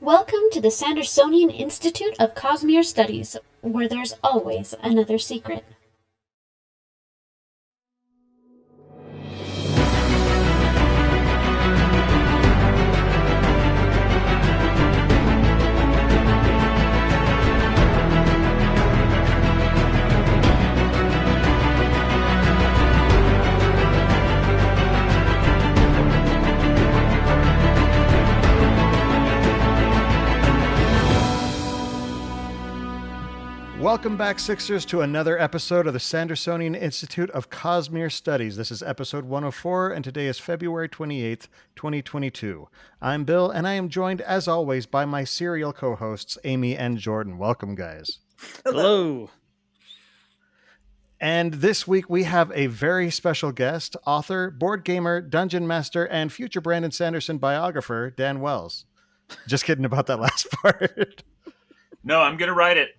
Welcome to the Sandersonian Institute of Cosmere Studies, where there's always another secret. Welcome back, Sixers, to another episode of the Sandersonian Institute of Cosmere Studies. This is episode 104, and today is February 28th, 2022. I'm Bill, and I am joined, as always, by my serial co-hosts, Amy and Jordan. Welcome, guys. Hello. And this week, we have a very special guest, author, board gamer, dungeon master, and future Brandon Sanderson biographer, Dan Wells. Just kidding about that last part. No, I'm going to write it.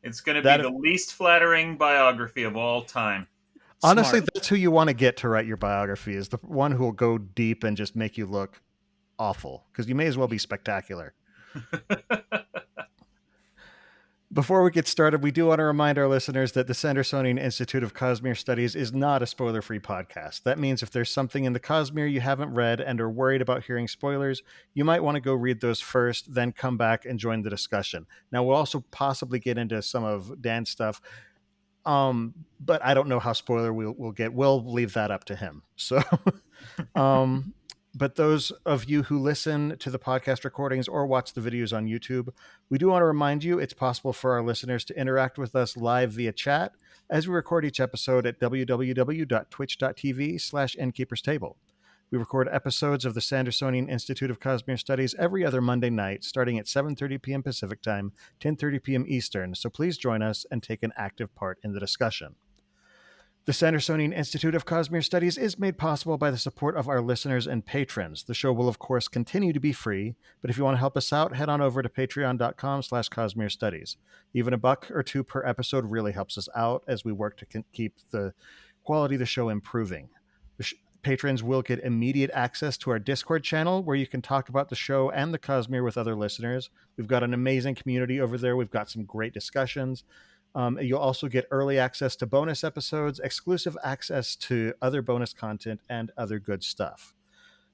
It's going to be the least flattering biography of all time. Honestly, that's who you want to get to write your biography, is the one who will go deep and just make you look awful, because you may as well be spectacular. Before we get started, we do want to remind our listeners that the Sandersonian Institute of Cosmere Studies is not a spoiler-free podcast. That means if there's something in the Cosmere you haven't read and are worried about hearing spoilers, you might want to go read those first, then come back and join the discussion. Now, we'll also possibly get into some of Dan's stuff, but I don't know how spoiler we'll get. We'll leave that up to him. So, but those of you who listen to the podcast recordings or watch the videos on YouTube, we do want to remind you it's possible for our listeners to interact with us live via chat as we record each episode at www.twitch.tv/innkeeperstable. We record episodes of the Sandersonian Institute of Cosmere Studies every other Monday night, starting at 7:30 p.m. Pacific Time, 10:30 p.m. Eastern, so please join us and take an active part in the discussion. The Sandersonian Institute of Cosmere Studies is made possible by the support of our listeners and patrons. The show will, of course, continue to be free, but if you want to help us out, head on over to patreon.com/Cosmere Studies. Even $1 or $2 per episode really helps us out as we work to keep the quality of the show improving. Patrons will get immediate access to our Discord channel, where you can talk about the show and the Cosmere with other listeners. We've got an amazing community over there. We've got some great discussions. You'll also get early access to bonus episodes, exclusive access to other bonus content, and other good stuff.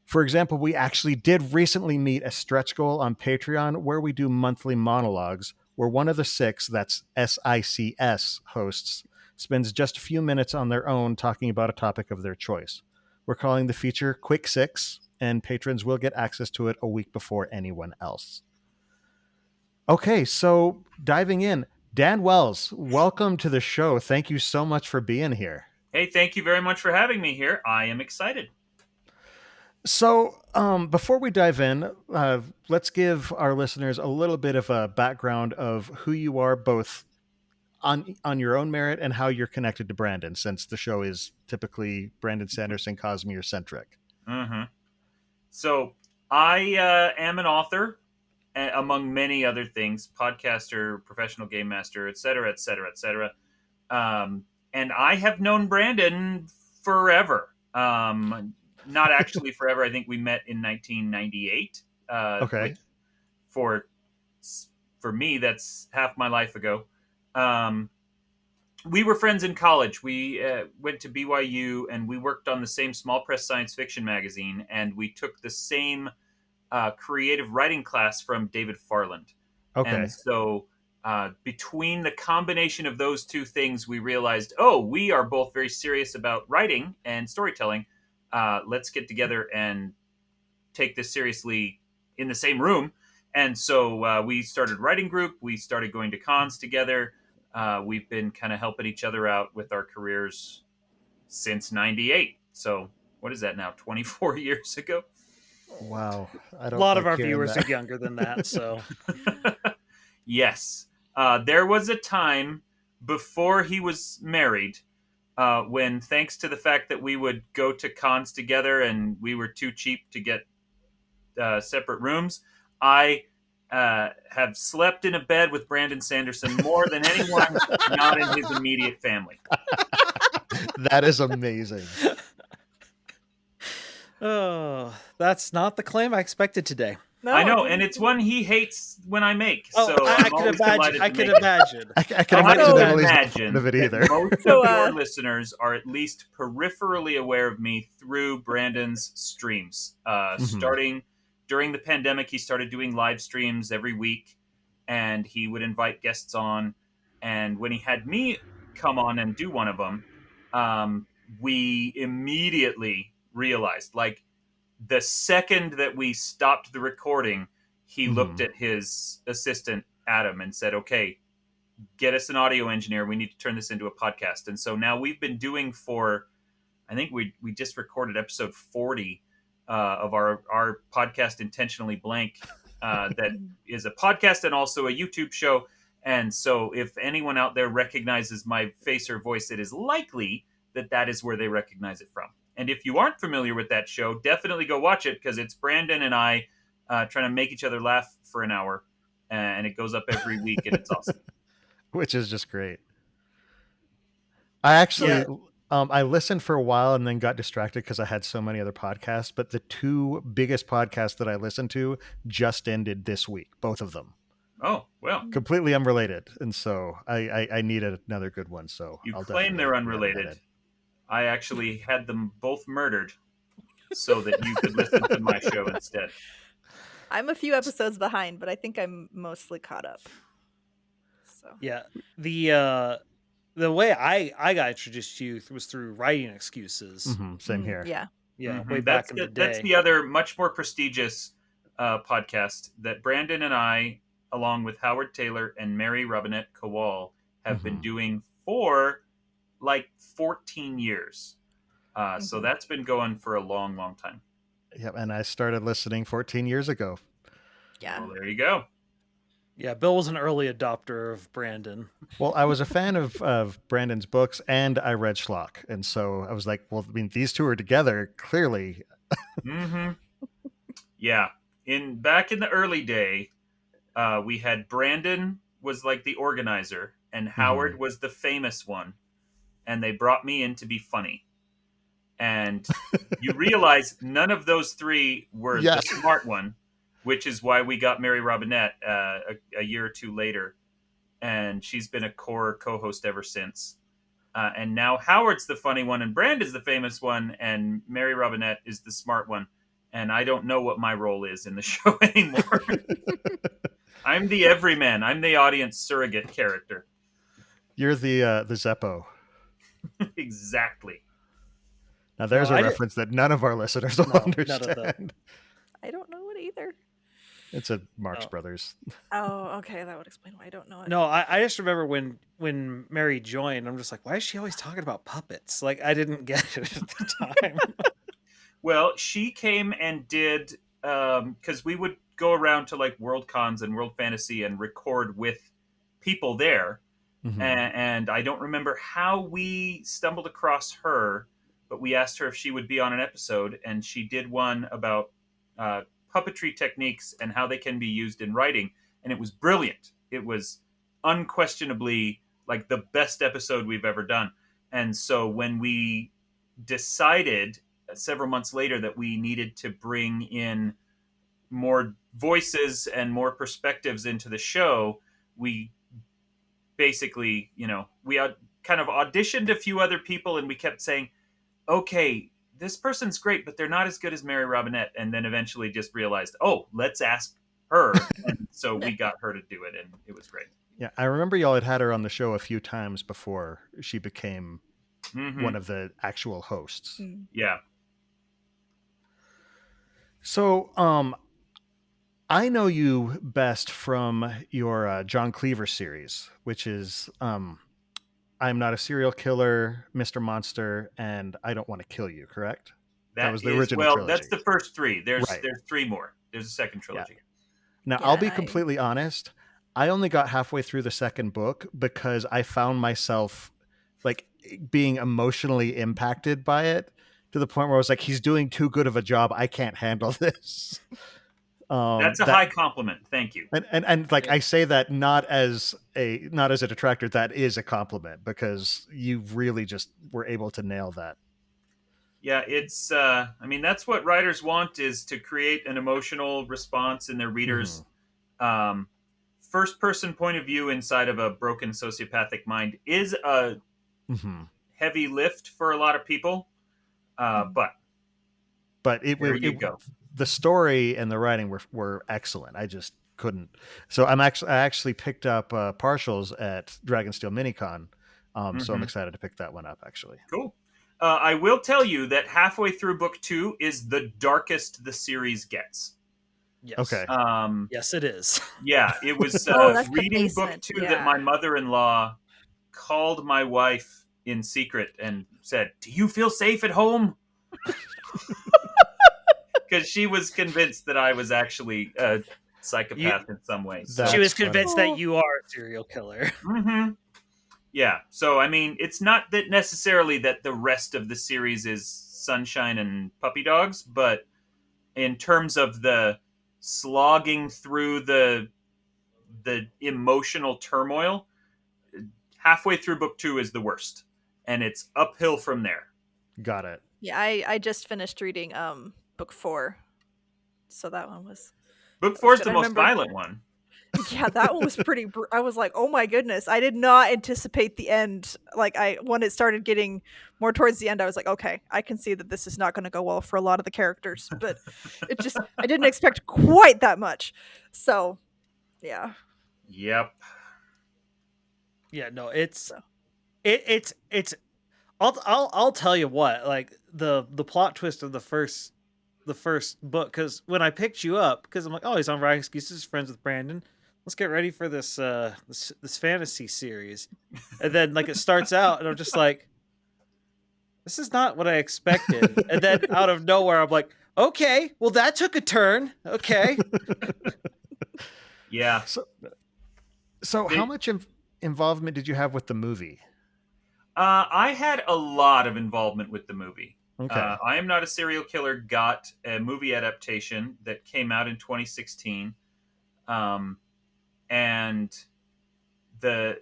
For example, we actually did recently meet a stretch goal on Patreon where we do monthly monologues, where one of the six, that's SICS hosts, spends just a few minutes on their own talking about a topic of their choice. We're calling the feature Quick Six, and patrons will get access to it a week before anyone else. Okay, so diving in, Dan Wells, welcome to the show. Thank you so much for being here. Hey, thank you very much for having me here. I am excited. So before we dive in, let's give our listeners a little bit of a background of who you are, both on your own merit and how you're connected to Brandon, since the show is typically Brandon Sanderson Cosmere centric. Mm-hmm. So I am an author, among many other things, podcaster, professional game master, et cetera, et cetera, et cetera. And I have known Brandon forever. Not actually forever. I think we met in 1998. Okay. For me, that's half my life ago. We were friends in college. We went to BYU, and we worked on the same small press science fiction magazine, and we took the same creative writing class from David Farland. Okay. And so between the combination of those two things, we realized, we are both very serious about writing and storytelling. Let's get together and take this seriously in the same room. And so we started a writing group. We started going to cons together. We've been kind of helping each other out with our careers since 98. So what is that now? 24 years ago? Wow. A lot of our viewers are younger than that. So yes. There was a time before he was married when, thanks to the fact that we would go to cons together and we were too cheap to get separate rooms, I have slept in a bed with Brandon Sanderson more than anyone not in his immediate family. That is amazing. Oh, that's not the claim I expected today. No, I know, it and didn't. it's one he hates when I make. Oh, So I I'm can always imagine. delighted I to can make it. imagine. I can I imagine have that to Emily's not imagine fond of it that either. most So, of your listeners are at least peripherally aware of me through Brandon's streams. Starting during the pandemic, he started doing live streams every week, and he would invite guests on. And when he had me come on and do one of them, we immediately realized, like, the second that we stopped the recording, he looked at his assistant, Adam, and said, okay, get us an audio engineer. We need to turn this into a podcast. And so now we've been doing I think we just recorded episode 40 of our podcast, Intentionally Blank, that is a podcast and also a YouTube show. And so if anyone out there recognizes my face or voice, it is likely that is where they recognize it from. And if you aren't familiar with that show, definitely go watch it, because it's Brandon and I trying to make each other laugh for an hour. And it goes up every week, and it's awesome. Which is just great. I actually, I listened for a while and then got distracted because I had so many other podcasts. But the two biggest podcasts that I listened to just ended this week, both of them. Oh, well. Completely unrelated. And so I needed another good one. So You I'll claim they're unrelated. I actually had them both murdered so that you could listen to my show instead. I'm a few episodes behind, but I think I'm mostly caught up. So Yeah, the way I got introduced to you was through writing excuses. Same here. Yeah, way back in the day. That's the other much more prestigious podcast that Brandon and I, along with Howard Taylor and Mary Robinette Kowal, have been doing for like 14 years. So that's been going for a long, long time. Yep, and I started listening 14 years ago. Yeah. Well, there you go. Yeah, Bill was an early adopter of Brandon. Well, I was a fan of Brandon's books, and I read Schlock. And so I was like, well, I mean, these two are together, clearly. Yeah. Back in the early day, we had Brandon was like the organizer, and Howard was the famous one. And they brought me in to be funny. And you realize none of those three were the smart one, which is why we got Mary Robinette a year or two later. And she's been a core co-host ever since. And now Howard's the funny one, and Brand is the famous one, and Mary Robinette is the smart one. And I don't know what my role is in the show anymore. I'm the everyman. I'm the audience surrogate character. You're the Zeppo. Exactly. Now there's a reference that none of our listeners will understand. I don't know it either. It's a Marx Brothers. Oh, okay. That would explain why I don't know it. No, I just remember when Mary joined, I'm just like, why is she always talking about puppets? Like, I didn't get it at the time. Well, she came and did, because we would go around to like World Cons and World Fantasy and record with people there. And I don't remember how we stumbled across her, but we asked her if she would be on an episode, and she did one about puppetry techniques and how they can be used in writing, and it was brilliant. It was unquestionably like the best episode we've ever done. And so when we decided several months later that we needed to bring in more voices and more perspectives into the show, we basically, we kind of auditioned a few other people, and we kept saying, okay, this person's great, but they're not as good as Mary Robinette. And then eventually just realized, oh, let's ask her. And so we got her to do it, and it was great. Yeah, I remember y'all had her on the show a few times before she became one of the actual hosts. Yeah. So, I know you best from your John Cleaver series, which is I'm Not a Serial Killer, Mr. Monster, and I Don't Want to Kill You, correct? That was the original trilogy. That's the first three. There's three more. There's a second trilogy. Yeah. Now, I'll be completely honest. I only got halfway through the second book because I found myself like being emotionally impacted by it to the point where I was like, he's doing too good of a job. I can't handle this. That's a high compliment. Thank you. And like, I say that not as a detractor, that is a compliment, because you really just were able to nail that. Yeah, it's. I mean, that's what writers want, is to create an emotional response in their readers. Um, First-person point of view inside of a broken sociopathic mind is a Mm-hmm. heavy lift for a lot of people. But But there you go. the story and the writing were excellent. I just couldn't. So I actually picked up partials at Dragonsteel Minicon. So I'm Mhm. excited to pick that one up, actually. Cool. I will tell you that halfway through book 2 is the darkest the series gets. Yes. Okay. Yes, it is. Yeah, it was Oh, that's the reading book basement, 2 that yeah. my mother-in-law called my wife in secret and said, "Do you feel safe at home?" Because she was convinced that I was actually a psychopath in some way. So, She was That's funny. convinced that you are a serial killer. Mhm. Yeah. So, I mean, it's not that necessarily that the rest of the series is sunshine and puppy dogs, but in terms of the slogging through the emotional turmoil, halfway through book 2 is the worst, and it's uphill from there. Got it. Yeah, I just finished reading book 4, so that one was Book that 4 was is good. the I most remember. violent one. Yeah, that one was pretty. I was like, oh my goodness, I did not anticipate the end. Like when it started getting more towards the end, I was like, okay, I can see that this is not going to go well for a lot of the characters, but I didn't expect quite that much. So yeah, Yep. Yeah, no, it's So. it's I'll tell you what, like the plot twist of the first book, because when I picked you up, because I'm like, oh, he's on Writing Excuses, friends with Brandon, let's get ready for this this fantasy series, and then like it starts out and I'm just like, this is not what I expected, and then out of nowhere I'm like, okay, well that took a turn. Okay. Yeah. So They- how much involvement did you have with the movie? I had a lot of involvement with the movie. Okay. I Am Not a Serial Killer got a movie adaptation that came out in 2016. And the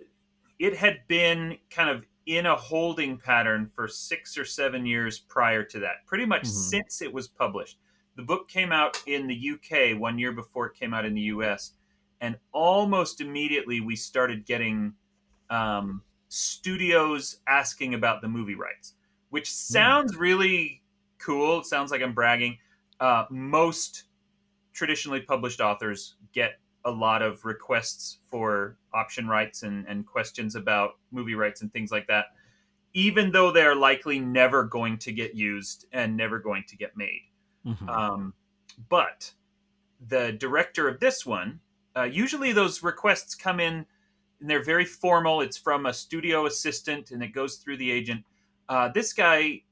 it had been kind of in a holding pattern for 6 or 7 years prior to that, pretty much since it was published. The book came out in the UK 1 year before it came out in the US, and almost immediately we started getting studios asking about the movie rights, which sounds really cool. It sounds like I'm bragging. Most traditionally published authors get a lot of requests for option rights and questions about movie rights and things like that, even though they're likely never going to get used and never going to get made. But the director of this one, usually those requests come in and they're very formal. It's from a studio assistant and it goes through the agent. This guy,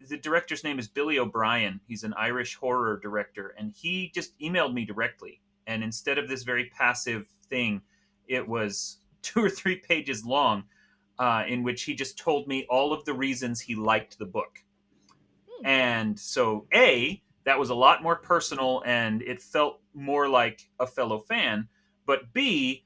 the director's name is Billy O'Brien. He's an Irish horror director, and he just emailed me directly. And instead of this very passive thing, it was 2 or 3 pages long, in which he just told me all of the reasons he liked the book. And so, that was a lot more personal and it felt more like a fellow fan. But B,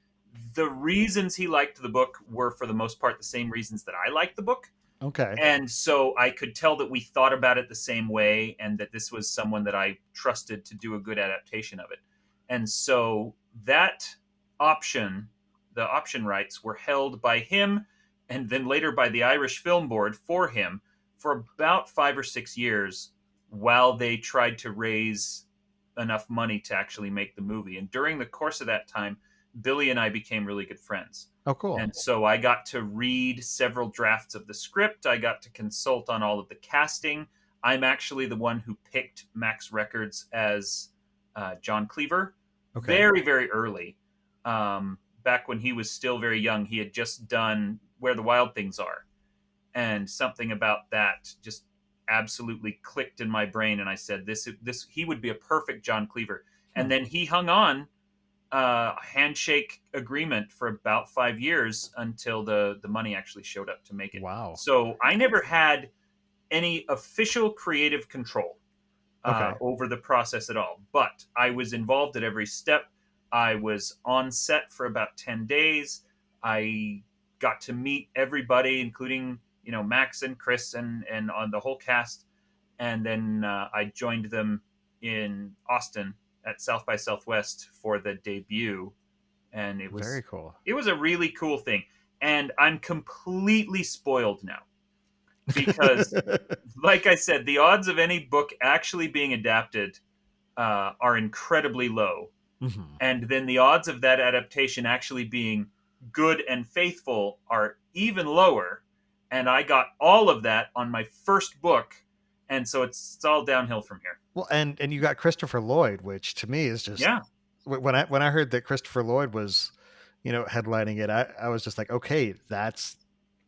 the reasons he liked the book were for the most part the same reasons that I liked the book. Okay. And so I could tell that we thought about it the same way and that this was someone that I trusted to do a good adaptation of it. And so that option, the option rights, were held by him and then later by the Irish Film Board for him for about 5 or 6 years while they tried to raise enough money to actually make the movie. And during the course of that time, Billy and I became really good friends. Oh, cool. And so I got to read several drafts of the script. I got to consult on all of the casting. I'm actually the one who picked Max Records as John Cleaver very, very early. Back when he was still very young, he had just done Where the Wild Things Are. And something about that just absolutely clicked in my brain. And I said, this he would be a perfect John Cleaver. And then he hung on a handshake agreement for about 5 years until the money actually showed up to make it. Wow. So I never had any official creative control over the process at all, but I was involved at every step. I was on set for about 10 days. I got to meet everybody, including Max and Chris and on the whole cast. and then I joined them in Austin at South by Southwest for the debut, and Very cool. it was a really cool thing. And I'm completely spoiled now because, like I said, the odds of any book actually being adapted are incredibly low. Mhm. And then the odds of that adaptation actually being good and faithful are even lower. And I got all of that on my first book, and so it's all downhill from here. Well, and you got Christopher Lloyd, which to me is just Yeah. when I heard that Christopher Lloyd was, headlining it, I was just like, okay, that's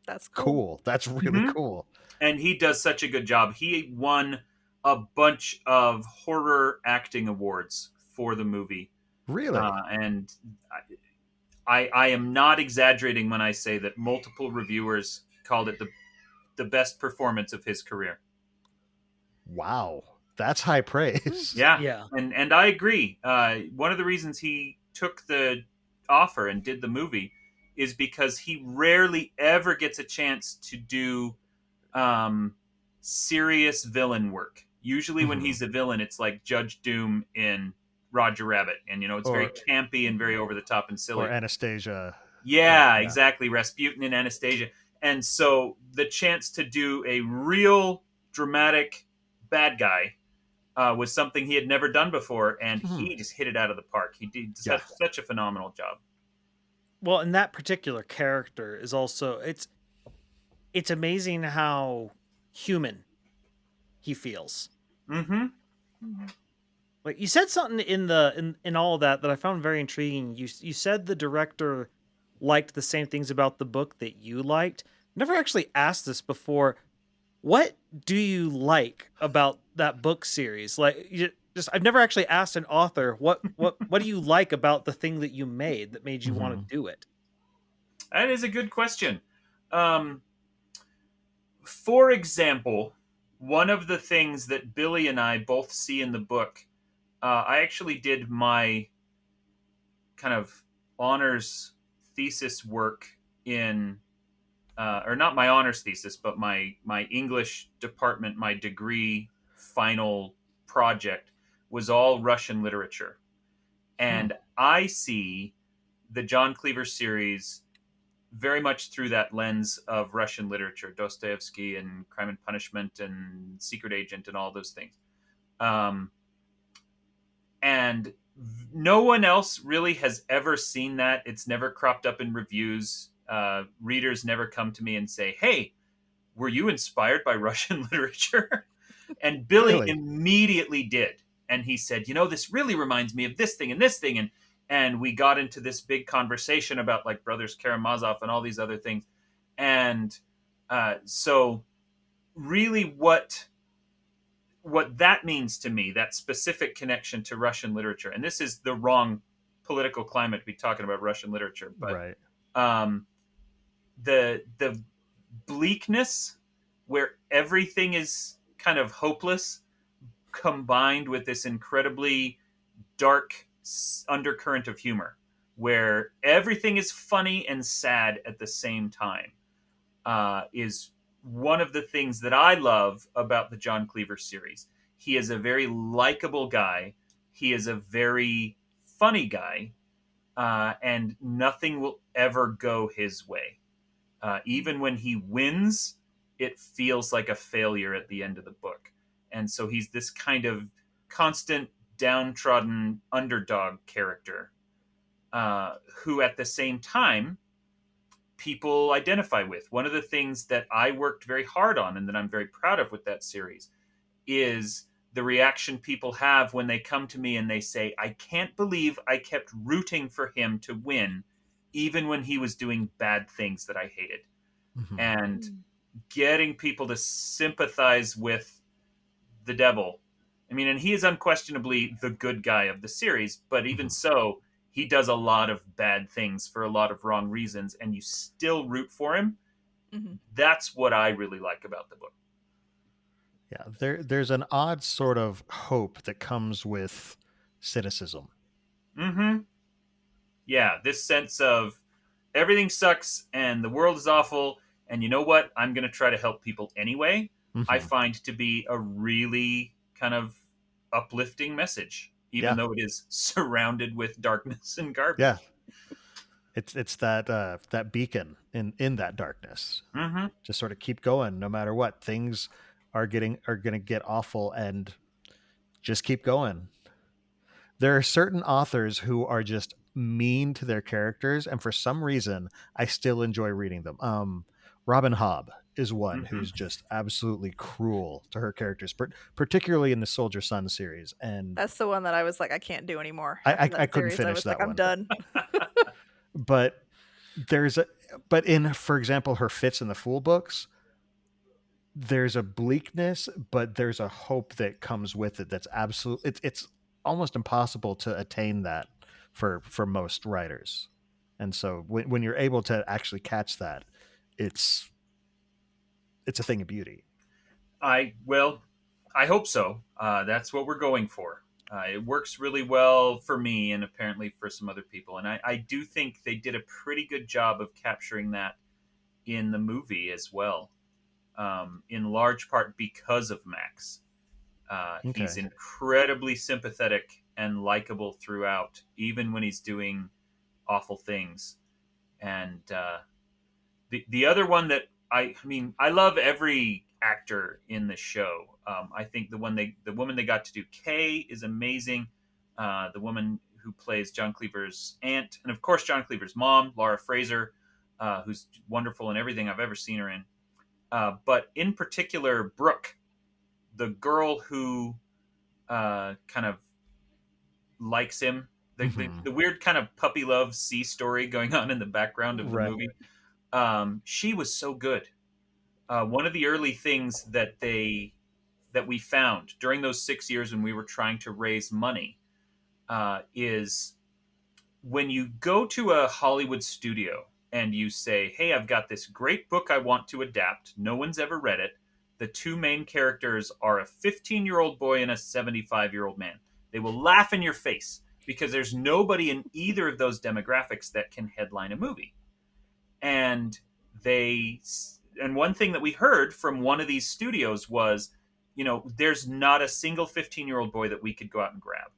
That's cool. That's really Mhm. cool. And he does such a good job. He won a bunch of horror acting awards for the movie. Really? And I am not exaggerating when I say that multiple reviewers called it the best performance of his career. Wow. That's high praise. Yeah, Yeah. and I agree. One of the reasons he took the offer and did the movie is because he rarely ever gets a chance to do serious villain work. Usually, when Mhm. he's a villain, it's like Judge Doom in Roger Rabbit, and it's very Or campy and very over the top and or silly. Anastasia. Yeah, Yeah. exactly. Rasputin and Anastasia. And so the chance to do a real dramatic bad guy was something he had never done before, and he just hit it out of the park. He did Yeah. such a phenomenal job. Well, and that particular character is also it's amazing how human he feels. Mm-hmm. Like you said something in all of that I found very intriguing. You said the director liked the same things about the book that you liked. Never actually asked this before. What do you like about that book series? Like I've never actually asked an author what do you like about the thing that you made that made you want Mhm. to do it? That is a good question. Um, for example, one of the things that Billy and I both see in the book, I actually did my kind of honors thesis work in, or not my honors thesis, but my English department, my degree final project was all Russian literature, and I see the John Cleaver series very much through that lens of Russian literature, Dostoevsky and Crime and Punishment and Secret Agent and all those things. And no one else really has ever seen that. It's never cropped up in reviews. Readers never come to me and say, "Hey, were you inspired by Russian literature?" And Billy Really? immediately did. And he said, this really reminds me of this thing and this thing. And we got into this big conversation about like Brothers Karamazov and all these other things. And so really what that means to me, that specific connection to Russian literature, and this is the wrong political climate to be talking about Russian literature, but Right. um, the bleakness where everything is kind of hopeless combined with this incredibly dark undercurrent of humor where everything is funny and sad at the same time is one of the things that I love about the John Cleaver series. He is a very likable guy. He is a very funny guy, and nothing will ever go his way. Even when he wins, it feels like a failure at the end of the book. And so he's this kind of constant downtrodden underdog character who, at the same time, people identify with. One of the things that I worked very hard on and that I'm very proud of with that series is the reaction people have when they come to me and they say, "I can't believe I kept rooting for him to win, even when he was doing bad things that I hated." Mhm. And getting people to sympathize with the devil. I mean, and he is unquestionably the good guy of the series, but even so, he does a lot of bad things for a lot of wrong reasons, and you still root for him. That's what I really like about the book. Yeah, there's an odd sort of hope that comes with cynicism. Mm-hmm. Yeah, this sense of everything sucks and the world is awful, and you know what? I'm going to try to help people anyway. I find to be a really kind of uplifting message, even though it is surrounded with darkness and garbage. Yeah. It's that that beacon in that darkness. Mm-hmm. Just sort of keep going no matter what. Things are going to get awful, and just keep going. There are certain authors who are just mean to their characters, and for some reason I still enjoy reading them. Robin Hobb is one who's just absolutely cruel to her characters, particularly in the Soldier Sun series. And That's the one that I was like, I can't do anymore. I couldn't finish I was that like, one. I'm done. But but in, for example, her Fitz and the Fool books, there's a bleakness, but there's a hope that comes with it. That's absolute. It's almost impossible to attain that for most writers. And so when you're able to actually catch that, it's a thing of beauty. I hope so. That's what we're going for. It works really well for me, and apparently for some other people. And I do think they did a pretty good job of capturing that in the movie as well, in large part because of Max. He's incredibly sympathetic and likable throughout, even when he's doing awful things. And the other one that I love every actor in the show. I think the woman they got to do Kay is amazing. The woman who plays John Cleaver's aunt, and of course John Cleaver's mom, Laura Fraser, who's wonderful in everything I've ever seen her in. But in particular, Brooke, the girl who kind of likes him, the weird kind of puppy love sea story going on in the background of the movie. She was so good. One of the early things that we found during those 6 years when we were trying to raise money is when you go to a Hollywood studio and you say, hey, I've got this great book I want to adapt. No one's ever read it. The two main characters are a 15-year-old boy and a 75-year-old man. They will laugh in your face because there's nobody in either of those demographics that can headline a movie. And one thing that we heard from one of these studios was, there's not a single 15-year-old boy that we could go out and grab.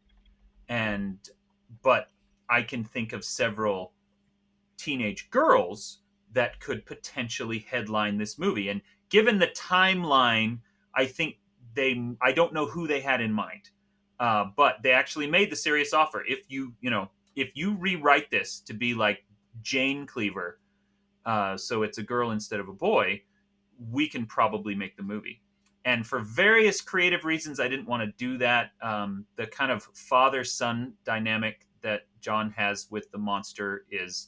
But I can think of several teenage girls that could potentially headline this movie. And given the timeline, I don't know who they had in mind. But they actually made the serious offer. If you rewrite this to be like Jane Cleaver, so it's a girl instead of a boy, we can probably make the movie. And for various creative reasons, I didn't want to do that. The kind of father-son dynamic that John has with the monster is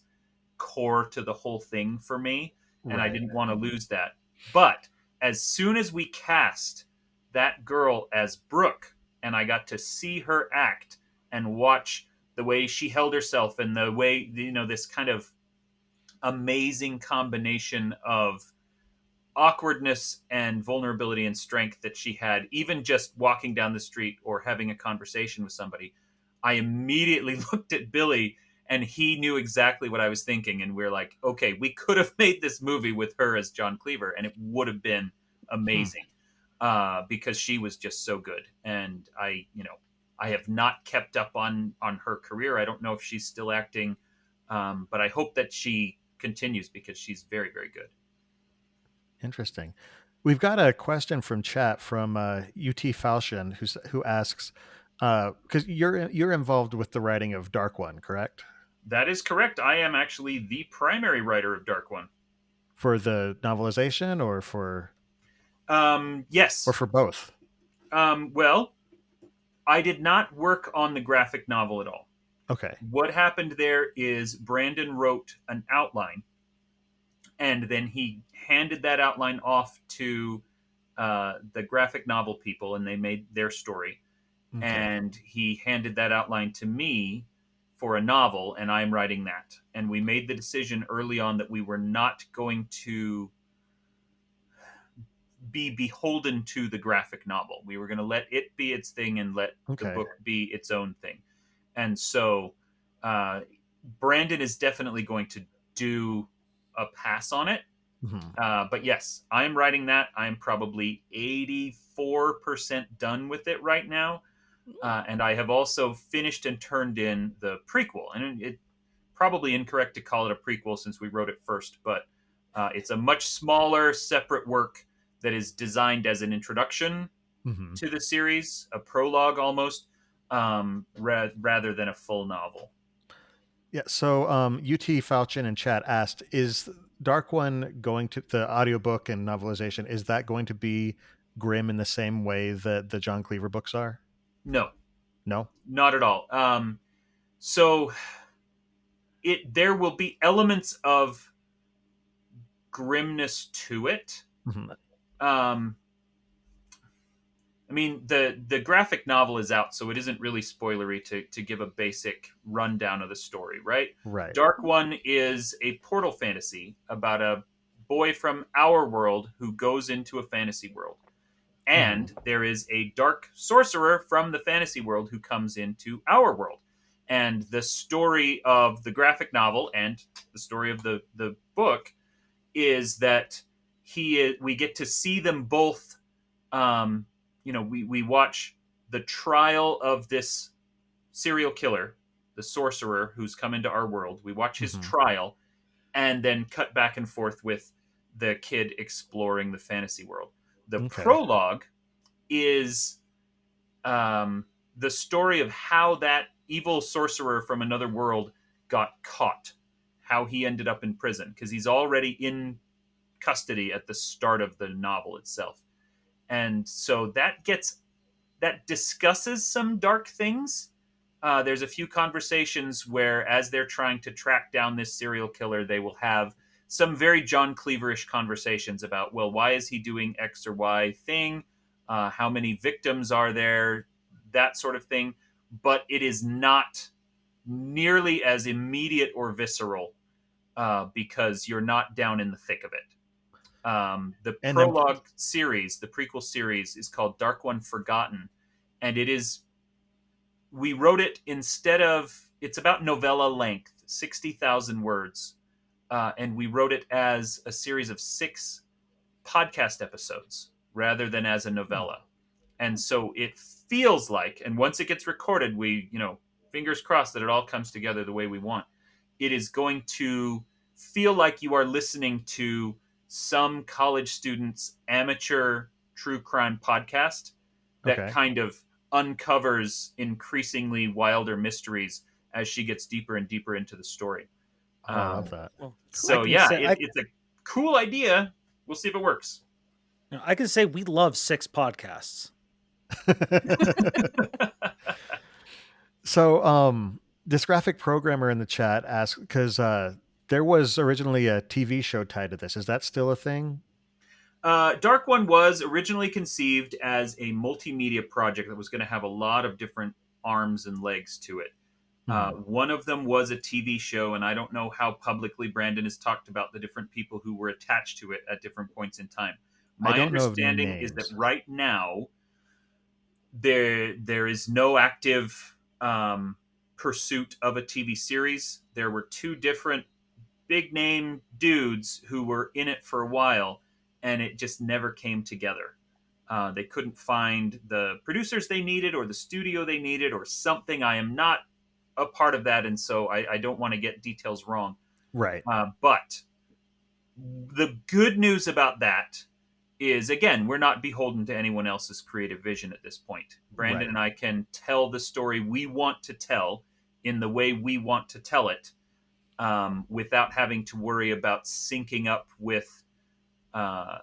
core to the whole thing for me, and I didn't want to lose that. But as soon as we cast that girl as Brooke, and I got to see her act and watch the way she held herself and the way, this kind of amazing combination of awkwardness and vulnerability and strength that she had, even just walking down the street or having a conversation with somebody, I immediately looked at Billy and he knew exactly what I was thinking. And we're like, okay, we could have made this movie with her as John Cleaver and it would have been amazing because she was just so good. And I have not kept up on her career. I don't know if she's still acting, but I hope that she continues because she's very, very good. Interesting. We've got a question from chat from UT Falchion who asks, because you're involved with the writing of Dark One, correct? That is correct. I am actually the primary writer of Dark One. For the novelization or for? Yes. Or for both? Well, I did not work on the graphic novel at all. Okay. What happened there is Brandon wrote an outline, and then he handed that outline off to the graphic novel people, and they made their story. Okay. And he handed that outline to me for a novel, and I'm writing that. And we made the decision early on that we were not going to be beholden to the graphic novel. We were going to let it be its thing and let the book be its own thing. And so Brandon is definitely going to do a pass on it. But yes, I'm writing that. I'm probably 84% done with it right now. And I have also finished and turned in the prequel. And it probably incorrect to call it a prequel since we wrote it first, but it's a much smaller, separate work that is designed as an introduction to the series, a prologue almost, rather than a full novel. Yeah. So UT Falchion in chat asked, is Dark One going to, the audiobook and novelization, is that going to be grim in the same way that the John Cleaver books are? No, No? not at all. So there will be elements of grimness to it. Um, I mean, the graphic novel is out, so it isn't really spoilery to give a basic rundown of the story, right? Right. Dark One is a portal fantasy about a boy from our world who goes into a fantasy world. And there is a dark sorcerer from the fantasy world who comes into our world. And the story of the graphic novel and the story of the book is that we get to see them both. We watch the trial of this serial killer, the sorcerer who's come into our world. We watch his trial, and then cut back and forth with the kid exploring the fantasy world. The prologue is the story of how that evil sorcerer from another world got caught, how he ended up in prison, because he's already in custody at the start of the novel itself. And so that discusses some dark things. There's a few conversations where, as they're trying to track down this serial killer, they will have some very John Cleaver-ish conversations about, well, why is he doing X or Y thing? How many victims are there? That sort of thing. But it is not nearly as immediate or visceral because you're not down in the thick of it. The prologue series, the prequel series, is called Dark One Forgotten. And we wrote it it's about novella length, 60,000 words. And we wrote it as a series of 6 podcast episodes rather than as a novella. And so it feels like, and once it gets recorded, we, fingers crossed that it all comes together the way we want. It is going to feel like you are listening to some college student's amateur true crime podcast that kind of uncovers increasingly wilder mysteries as she gets deeper and deeper into the story. I love that. So it's a cool idea. We'll see if it works. I can say we love 6 podcasts. So this graphic programmer in the chat asked, because there was originally a TV show tied to this. Is that still a thing? Dark One was originally conceived as a multimedia project that was going to have a lot of different arms and legs to it. One of them was a TV show, and I don't know how publicly Brandon has talked about the different people who were attached to it at different points in time. My understanding is that right now there is no active pursuit of a TV series. There were 2 different big name dudes who were in it for a while, and it just never came together. They couldn't find the producers they needed or the studio they needed or something. I am not a part of that, and so I don't want to get details wrong. Right. But the good news about that is, again, we're not beholden to anyone else's creative vision at this point. Brandon and I can tell the story we want to tell in the way we want to tell it, without having to worry about syncing up with a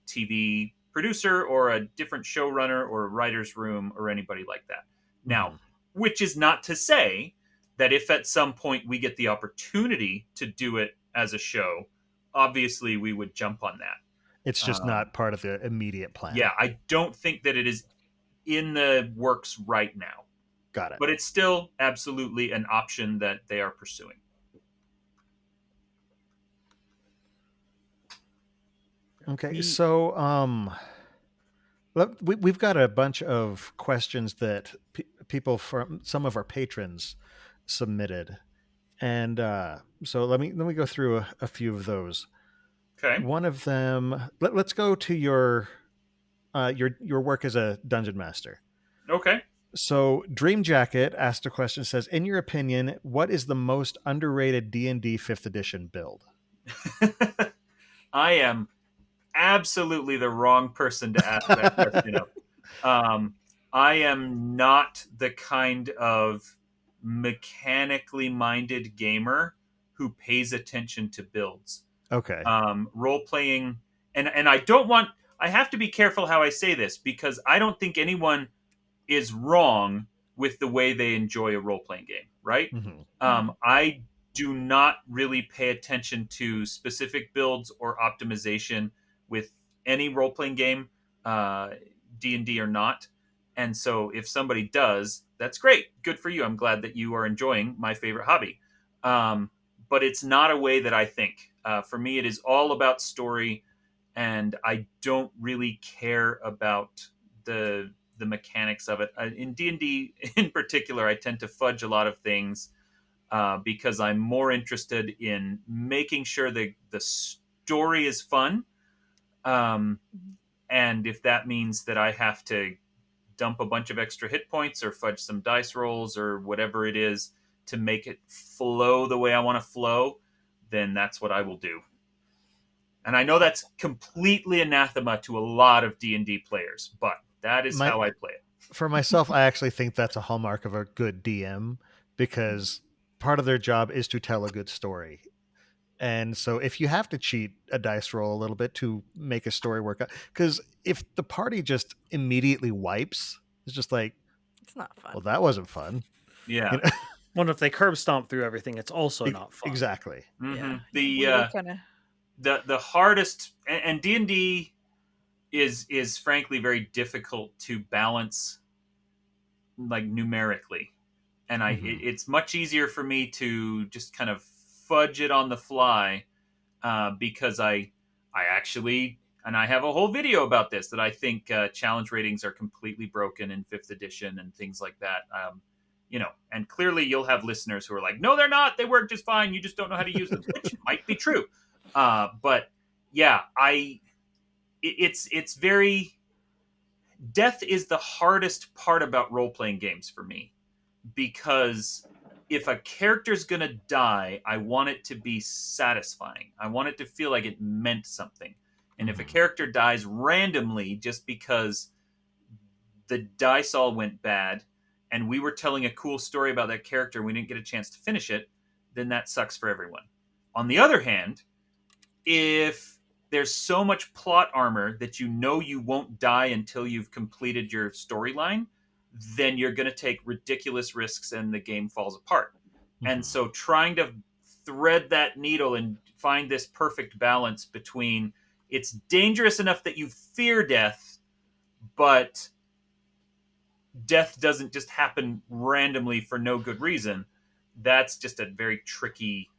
TV producer or a different showrunner or a writer's room or anybody like that. Now, which is not to say that if at some point we get the opportunity to do it as a show, obviously we would jump on that. It's just not part of the immediate plan. Yeah, I don't think that it is in the works right now. Got it. But it's still absolutely an option that they are pursuing. Okay, so we've got a bunch of questions that people from some of our patrons submitted, and so let me go through a few of those. Okay. One of them. Let's go to your work as a dungeon master. Okay. So Dream Jacket asked a question. Says, in your opinion, what is the most underrated D&D 5th edition build? I am absolutely the wrong person to ask that question of. I am not the kind of mechanically minded gamer who pays attention to builds. Okay. Role playing, and I don't want. I have to be careful how I say this because I don't think anyone is wrong with the way they enjoy a role playing game. Right? I do not really pay attention to specific builds or optimization with any role playing game, D&D or not. And so if somebody does, that's great. Good for you. I'm glad that you are enjoying my favorite hobby. But it's not a way that I think. For me, it is all about story, and I don't really care about the mechanics of it. In D&D in particular, I tend to fudge a lot of things because I'm more interested in making sure the story is fun. And if that means that I have to dump a bunch of extra hit points or fudge some dice rolls or whatever it is to make it flow the way I want to flow, then that's what I will do. And I know that's completely anathema to a lot of D&D players, but that is how I play it. For myself, I actually think that's a hallmark of a good DM, because part of their job is to tell a good story. And so if you have to cheat a dice roll a little bit to make a story work out, because if the party just immediately wipes, it's just like, It's not fun. well, that wasn't fun. Yeah. You know? Well, if they curb stomp through everything, it's also not fun. Exactly. Mm-hmm. Yeah. The hardest, and D&D is frankly very difficult to balance, like numerically, and it's much easier for me to just kind of fudge it on the fly, because I actually, and I have a whole video about this, that I think challenge ratings are completely broken in 5th edition and things like that. And clearly you'll have listeners who are like, no, they're not. They work just fine. You just don't know how to use them, which might be true. But yeah, it's very, death is the hardest part about role-playing games for me, because if a character's going to die, I want it to be satisfying. I want it to feel like it meant something. And if a character dies randomly just because the dice all went bad and we were telling a cool story about that character and we didn't get a chance to finish it, then that sucks for everyone. On the other hand, if there's so much plot armor that you know you won't die until you've completed your storyline, then you're going to take ridiculous risks and the game falls apart. And so trying to thread that needle and find this perfect balance between, it's dangerous enough that you fear death, but death doesn't just happen randomly for no good reason. That's just a very tricky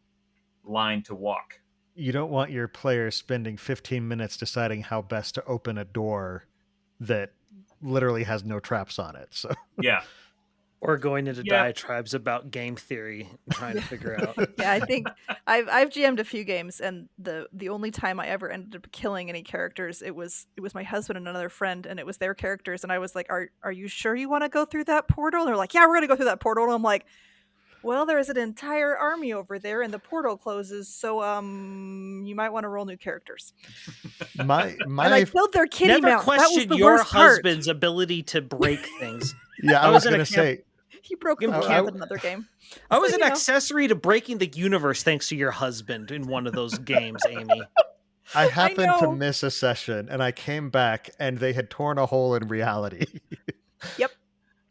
line to walk. You don't want your players spending 15 minutes deciding how best to open a door that literally has no traps on it. So yeah. Or going into diatribes about game theory and trying to figure out. Yeah, I think I've GM'd a few games, and the only time I ever ended up killing any characters, it was my husband and another friend, and it was their characters, and I was like, "Are you sure you want to go through that portal?" And they're like, "Yeah, we're gonna go through that portal." And I'm like, "Well, there is an entire army over there, and the portal closes, so you might want to roll new characters." And I killed their kitty Never mount. That was question the your worst part. husband's ability to break things. Yeah, I was going to say. He broke the camp in another game. I was an accessory to breaking the universe thanks to your husband in one of those games, Amy. I happened to miss a session, and I came back, and they had torn a hole in reality. Yep.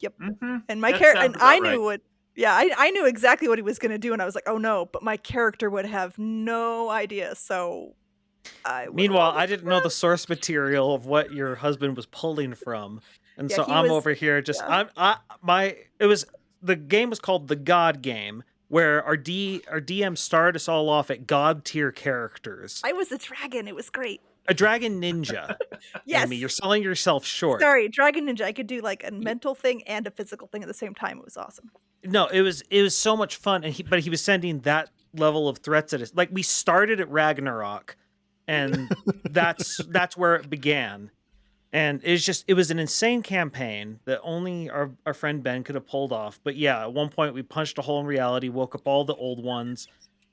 Mm-hmm. And my character, and I knew what. Yeah, I knew exactly what he was going to do, and I was like, "Oh no!" But my character would have no idea. So, meanwhile, I didn't know the source material of what your husband was pulling from, and so I'm over here just the game was called the God Game, where our DM started us all off at God tier characters. I was a dragon. It was great. A dragon ninja. Yes. Amy, you're selling yourself short. Sorry, dragon ninja. I could do like a mental thing and a physical thing at the same time. It was awesome. No, it was so much fun, and he was sending that level of threats at us. Like, we started at Ragnarok, and that's where it began. And it was an insane campaign that only our friend Ben could have pulled off. But yeah, at one point we punched a hole in reality, woke up all the old ones,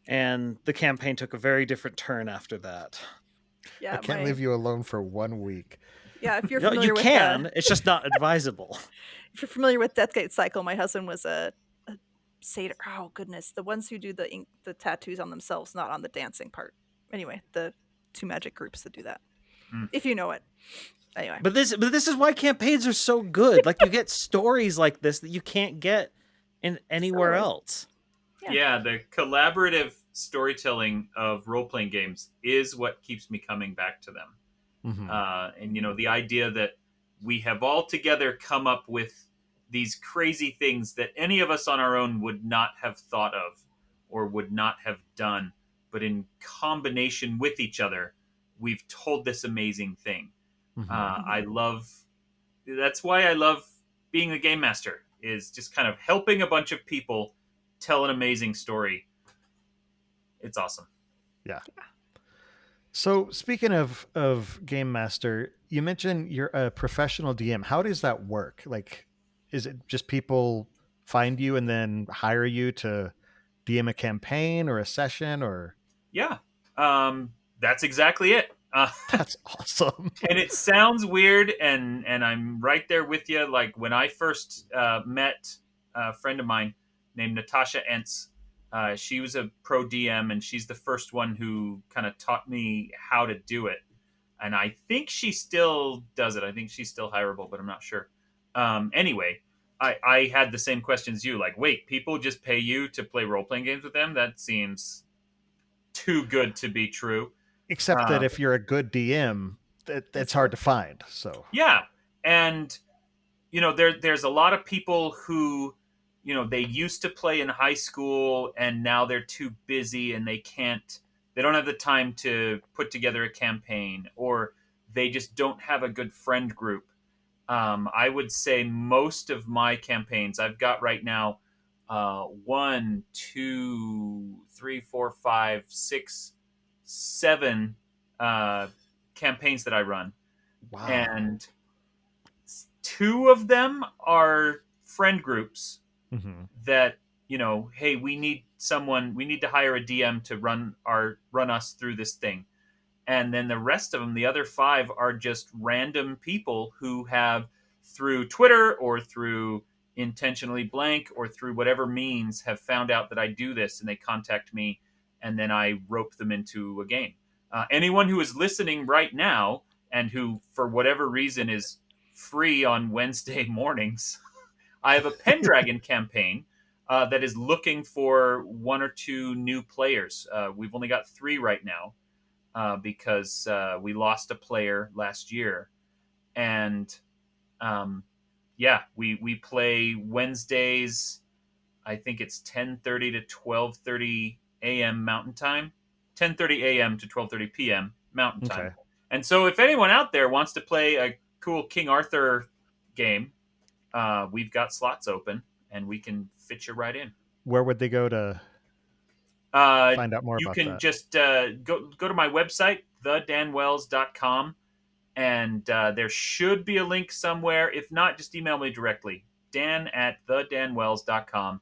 and the campaign took a very different turn after that. Yeah, I can't leave you alone for 1 week. Yeah, if you're You familiar with can. It's just not advisable. if you're familiar with Deathgate Cycle, my husband was a satyr. Oh goodness, the ones who do the tattoos on themselves, not on the dancing part. Anyway, the 2 magic groups that do that. If you know it. Anyway. But this is why campaigns are so good. Like, you get stories like this that you can't get in anywhere else. Yeah, the collaborative storytelling of role-playing games is what keeps me coming back to them. Mm-hmm. And the idea that we have all together come up with these crazy things that any of us on our own would not have thought of or would not have done, but in combination with each other, we've told this amazing thing. Mm-hmm. That's why I love being a game master, is just kind of helping a bunch of people tell an amazing story. It's awesome. Yeah. So speaking of game master, you mentioned you're a professional DM. How does that work? Like, is it just people find you and then hire you to DM a campaign or a session, or? Yeah, that's exactly it. That's awesome. And it sounds weird, and I'm right there with you. Like, when I first met a friend of mine named Natasha Entz, she was a pro DM, and she's the first one who kind of taught me how to do it. And I think she still does it. I think she's still hireable, but I'm not sure. Anyway, I had the same questions you. Like, wait, people just pay you to play role-playing games with them? That seems too good to be true. Except that if you're a good DM, that's hard to find. So yeah, and there's a lot of people who, they used to play in high school and now they're too busy and they don't have the time to put together a campaign, or they just don't have a good friend group. I would say most of my campaigns I've got right now, 1, 2, 3, 4, 5, 6, 7 campaigns that I run. Wow. And 2 of them are friend groups that, hey, we need to hire a DM to run us through this thing. And then the rest of them, the other 5, are just random people who have, through Twitter or through Intentionally Blank or through whatever means, have found out that I do this, and they contact me, and then I rope them into a game. Anyone who is listening right now and who, for whatever reason, is free on Wednesday mornings, I have a Pendragon campaign that is looking for 1 or 2 new players. We've only got 3 right now because we lost a player last year. And we play Wednesdays. I think it's 10:30 to 12:30 a.m. Mountain Time. 10:30 a.m. to 12:30 p.m. Mountain Time. Okay. And so if anyone out there wants to play a cool King Arthur game, we've got slots open, and we can fit you right in. Where would they go to find out more about that? You can just go to my website, thedanwells.com, and there should be a link somewhere. If not, just email me directly, dan@thedanwells.com.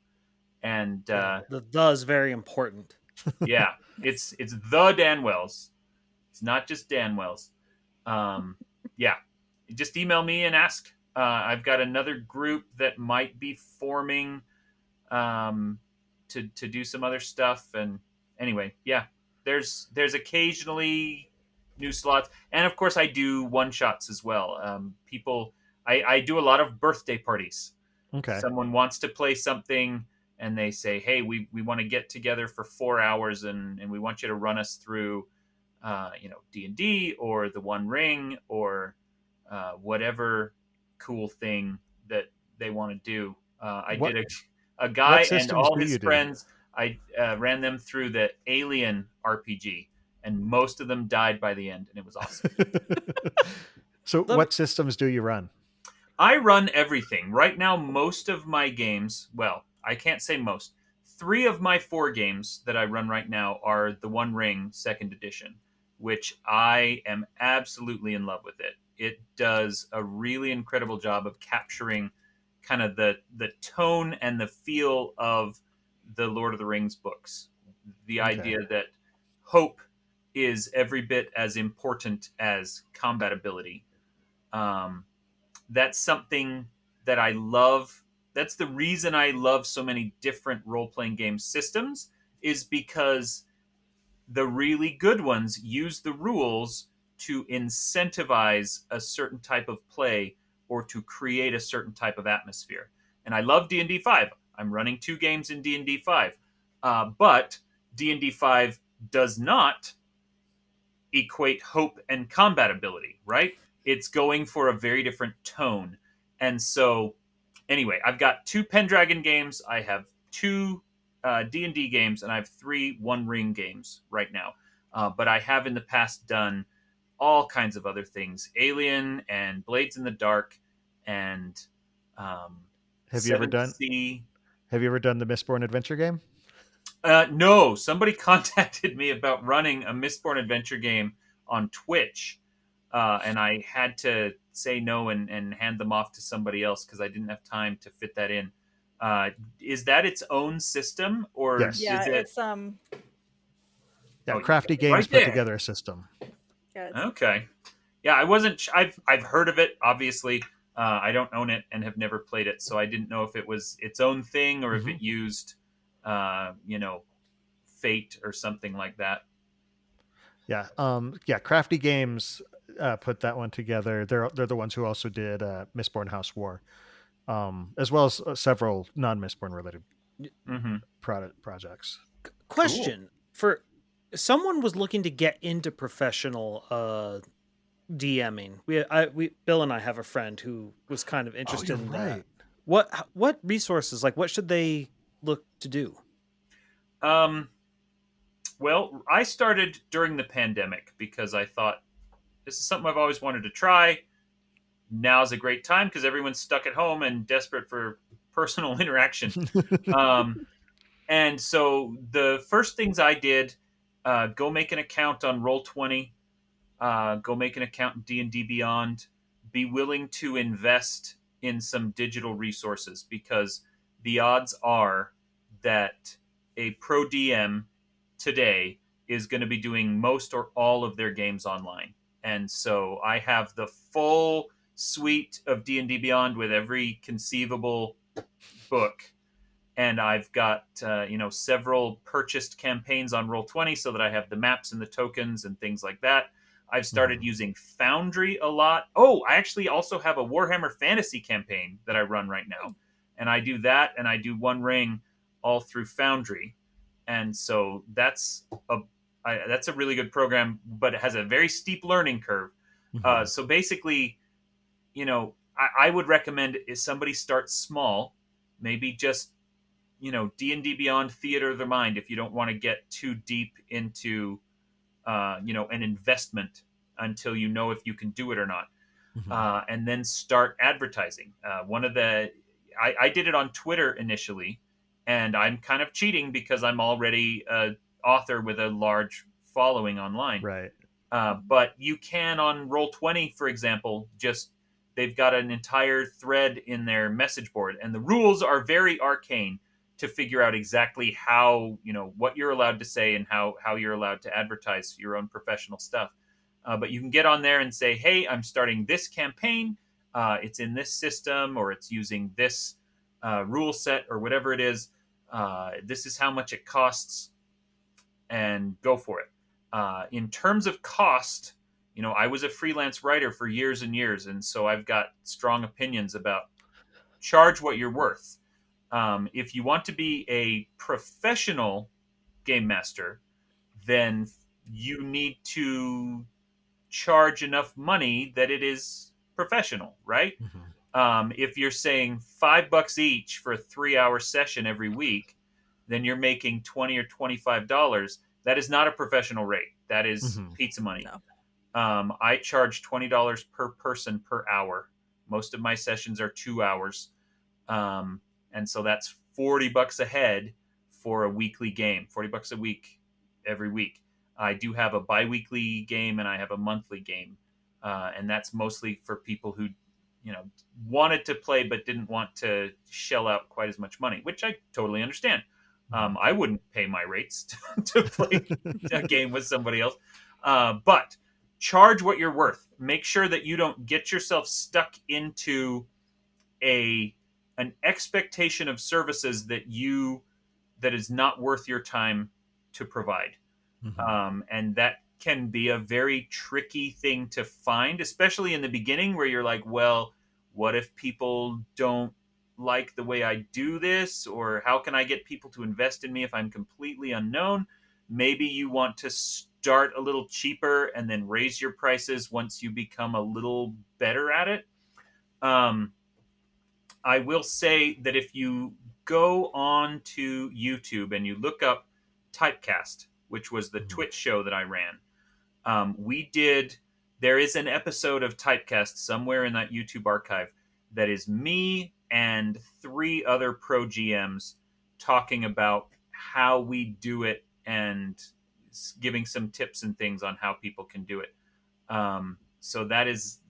And the is very important. Yeah, it's the Dan Wells. It's not just Dan Wells. Just email me and ask. I've got another group that might be forming to do some other stuff. And anyway, there's occasionally new slots, and of course I do one shots as well. I do a lot of birthday parties. Okay, someone wants to play something, and they say, hey, we want to get together for 4 hours, and we want you to run us through, D&D or the One Ring or whatever cool thing that they want to do. I did a guy and all his friends. I ran them through the Alien RPG, and most of them died by the end, and it was awesome. So what systems do you run? I run everything. Right now, most of my games, well, I can't say most. 3 of my 4 games that I run right now are the One Ring 2nd edition. which I am absolutely in love with it. It does a really incredible job of capturing kind of the tone and the feel of the Lord of the Rings books. The Okay. idea that hope is every bit as important as combat ability. That's something that I love. That's the reason I love so many different role-playing game systems, is because the really good ones use the rules to incentivize a certain type of play or to create a certain type of atmosphere. And I love D&D 5. I'm running 2 games in D&D 5. But D&D 5 does not equate hope and combat ability, right? It's going for a very different tone. And so, anyway, I've got 2 Pendragon games. I have 2 D&D games, and I have 3 One Ring games right now. But I have in the past done all kinds of other things. Alien and Blades in the Dark and Have you ever done Sea. the Mistborn adventure game? No, somebody contacted me about running a Mistborn adventure game on Twitch, and I had to say no and hand them off to somebody else because I didn't have time to fit that in. Is that its own system, or Yes. Yeah, is it? it's Yeah, Oh, Crafty right Games put there. together a system. yeah, Okay. Yeah, I wasn't. I've heard of it. Obviously, I don't own it and have never played it, so I didn't know if it was its own thing or if it used, Fate or something like that. Yeah. Crafty Games put that one together. They're the ones who also did Mistborn House War, as well as several non-Mistborn related Mm-hmm. projects. Question for someone was looking to get into professional DMing. We Bill and I have a friend who was kind of interested in that. What resources, like what should they look to do? Well, I started during the pandemic because I thought this is something I've always wanted to try. Now's a great time because everyone's stuck at home and desperate for personal interaction. And so the first things I did, go make an account on Roll20, go make an account in D&D Beyond, be willing to invest in some digital resources because the odds are that a pro DM today is going to be doing most or all of their games online. And so I have the full suite of D&D Beyond with every conceivable book. And I've got several purchased campaigns on Roll20 so that I have the maps and the tokens and things like that. I've started using Foundry a lot. Oh, I actually also have a Warhammer Fantasy campaign that I run right now. And I do that, and I do One Ring all through Foundry. And so that's a really good program, but it has a very steep learning curve. So basically, I would recommend if somebody starts small, maybe just D&D Beyond Theater of the Mind if you don't want to get too deep into an investment until you know if you can do it or not, and then start advertising. I did it on Twitter initially, and I'm kind of cheating because I'm already an author with a large following online. Right. But you can on Roll20, for example, they've got an entire thread in their message board, and the rules are very arcane to figure out exactly how, what you're allowed to say and how you're allowed to advertise your own professional stuff. But you can get on there and say, hey, I'm starting this campaign. It's in this system, or it's using this rule set, or whatever it is. This is how much it costs, and go for it. In terms of cost, I was a freelance writer for years and years, and so I've got strong opinions about charge what you're worth. If you want to be a professional game master, then you need to charge enough money that it is professional, right? If you're saying $5 each for a 3-hour session every week, then you're making $20 or $25. That is not a professional rate. That is pizza money. No. I charge $20 per person per hour. Most of my sessions are 2 hours. And so that's $40 a head for a weekly game, $40 a week every week. I do have a bi-weekly game and I have a monthly game, and that's mostly for people who, wanted to play but didn't want to shell out quite as much money, which I totally understand. I wouldn't pay my rates to play a game with somebody else, but charge what you're worth. Make sure that you don't get yourself stuck into an expectation of services that is not worth your time to provide. And that can be a very tricky thing to find, especially in the beginning where you're like, well, what if people don't like the way I do this? Or how can I get people to invest in me if I'm completely unknown? Maybe you want to start a little cheaper and then raise your prices once you become a little better at it. I will say that if you go on to YouTube and you look up Typecast, which was the Twitch show that I ran, there is an episode of Typecast somewhere in that YouTube archive that is me and 3 other pro GMs talking about how we do it and giving some tips and things on how people can do it. So that is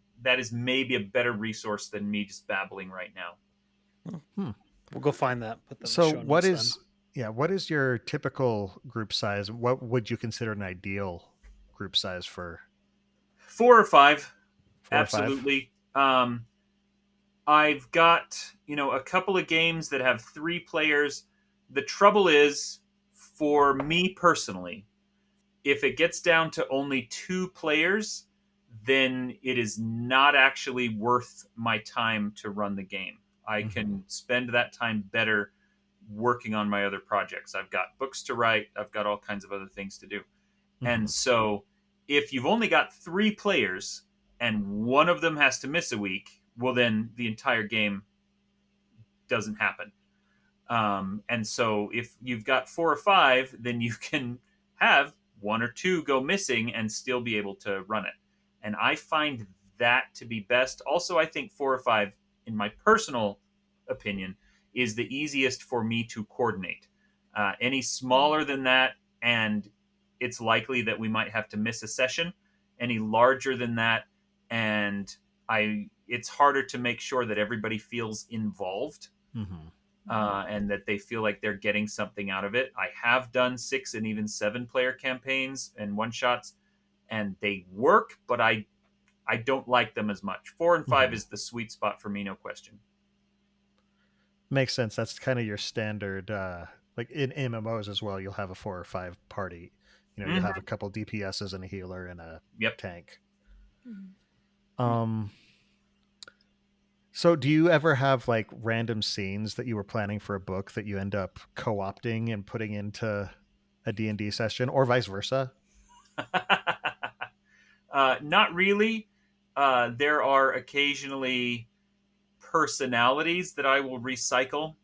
maybe a better resource than me just babbling right now. We'll go find that. Put them in So the show what notes is what is your typical group size? What would you consider an ideal group size for? 4 or 5. 4 or 5? Absolutely. I've got, a couple of games that have 3 players. The trouble is, for me personally, if it gets down to only 2 players, then it is not actually worth my time to run the game. I can spend that time better working on my other projects. I've got books to write. I've got all kinds of other things to do. And so if you've only got 3 players and one of them has to miss a week, well, then the entire game doesn't happen. And so if you've got 4 or 5, then you can have 1 or 2 go missing and still be able to run it. And I find that to be best. Also, I think 4 or 5, in my personal opinion, is the easiest for me to coordinate. Any smaller than that, and it's likely that we might have to miss a session. Any larger than that, and it's harder to make sure that everybody feels involved. And that they feel like they're getting something out of it. I have done 6 and even 7-player campaigns and one-shots, and they work, but I don't like them as much. 4 and 5 is the sweet spot for me, no question. Makes sense. That's kind of your standard, like in MMOs as well. You'll have a 4 or 5 party. You'll have a couple DPSs and a healer and a tank. So do you ever have like random scenes that you were planning for a book that you end up co-opting and putting into a D&D session, or vice versa? Not really. There are occasionally personalities that I will recycle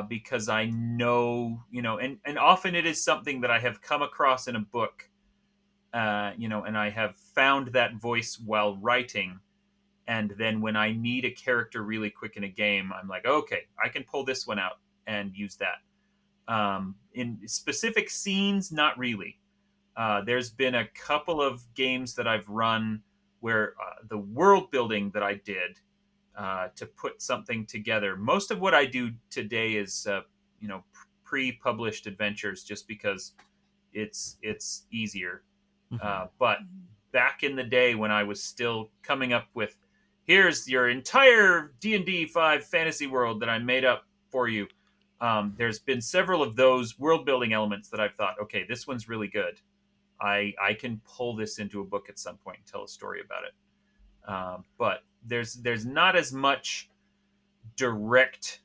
because I know, and often it is something that I have come across in a book, and I have found that voice while writing. And then when I need a character really quick in a game, I'm like, okay, I can pull this one out and use that. In specific scenes, not really. There's been a couple of games that I've run where the world building that I did to put something together. Most of what I do today is, pre-published adventures, just because it's easier. But back in the day when I was still coming up with, here's your entire D&D 5 fantasy world that I made up for you. There's been several of those world building elements that I've thought, okay, this one's really good. I can pull this into a book at some point and tell a story about it. But there's not as much direct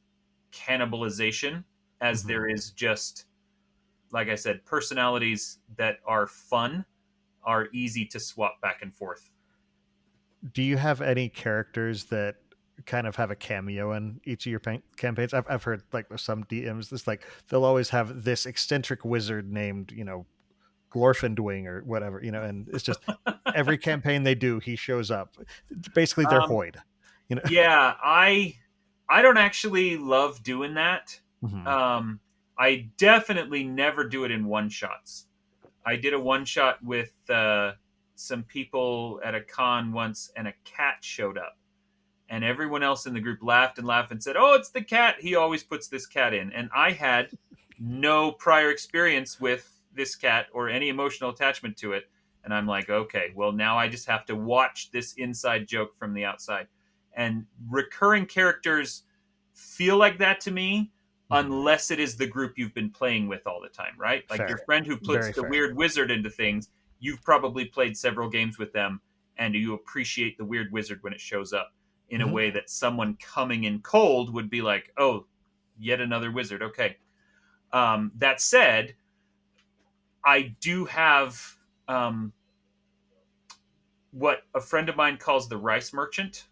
cannibalization as there is just, like I said, personalities that are fun, are easy to swap back and forth. Do you have any characters that kind of have a cameo in each of your campaigns? I've heard like with some DMs, this like they'll always have this eccentric wizard named, Glorfindwing or whatever, and it's just every campaign they do, he shows up. Basically, they're Hoyd. Yeah, I don't actually love doing that. I definitely never do it in one shots. I did a one shot with some people at a con once, and a cat showed up, and everyone else in the group laughed and said, "Oh, it's the cat. He always puts this cat in." And I had no prior experience with this cat or any emotional attachment to it. And I'm like, okay, well, now I just have to watch this inside joke from the outside. And recurring characters feel like that to me, unless it is the group you've been playing with all the time, right? Like Fair. your friend who puts Very the fair. weird wizard into things, you've probably played several games with them, and you appreciate the weird wizard when it shows up in a way that someone coming in cold would be like, oh, yet another wizard. Okay. That said, I do have what a friend of mine calls the rice merchant.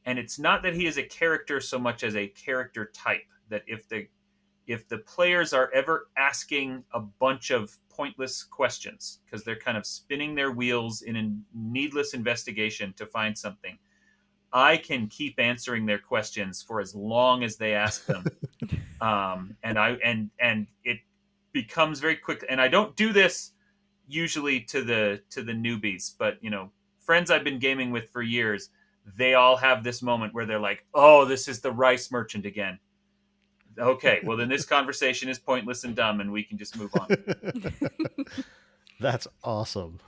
And it's not that he is a character so much as a character type, that if the players are ever asking a bunch of pointless questions because they're kind of spinning their wheels in a needless investigation to find something, I can keep answering their questions for as long as they ask them. And it becomes very quick. And I don't do this usually to the newbies, but friends I've been gaming with for years, they all have this moment where they're like, "Oh, this is the rice merchant again." Okay, well then this conversation is pointless and dumb, and we can just move on. That's awesome.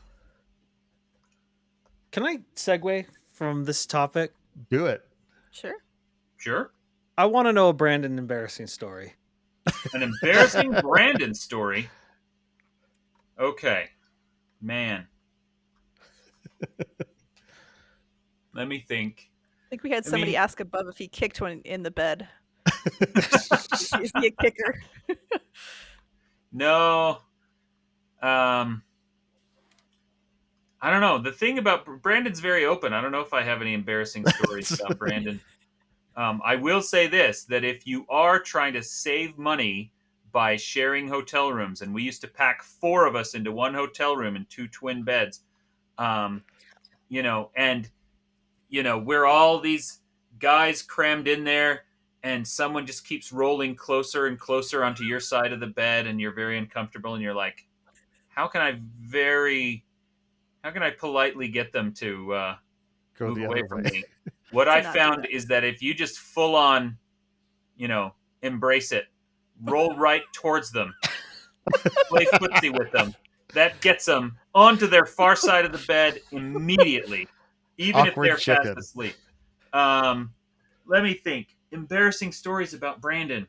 Can I segue from this topic? Do it. Sure. Sure. I want to know a Brandon embarrassing story. An embarrassing Brandon story. Okay, man. Let me think. I think we had somebody ask above if he kicked one in the bed. Is he a kicker? No. I don't know. The thing about Brandon's very open. I don't know if I have any embarrassing stories about Brandon. I will say this, that if you are trying to save money by sharing hotel rooms, and we used to pack 4 of us into one hotel room in 2 twin beds, we're all these guys crammed in there, and someone just keeps rolling closer and closer onto your side of the bed, and you're very uncomfortable, and you're like, how can I politely get them to Go move the away other from way. me? What To I not do found that. is that if you just full on, embrace it, roll right towards them, play footsie with them, that gets them onto their far side of the bed immediately, even Awkward if they're chicken. fast asleep. Let me think. Embarrassing stories about Brandon.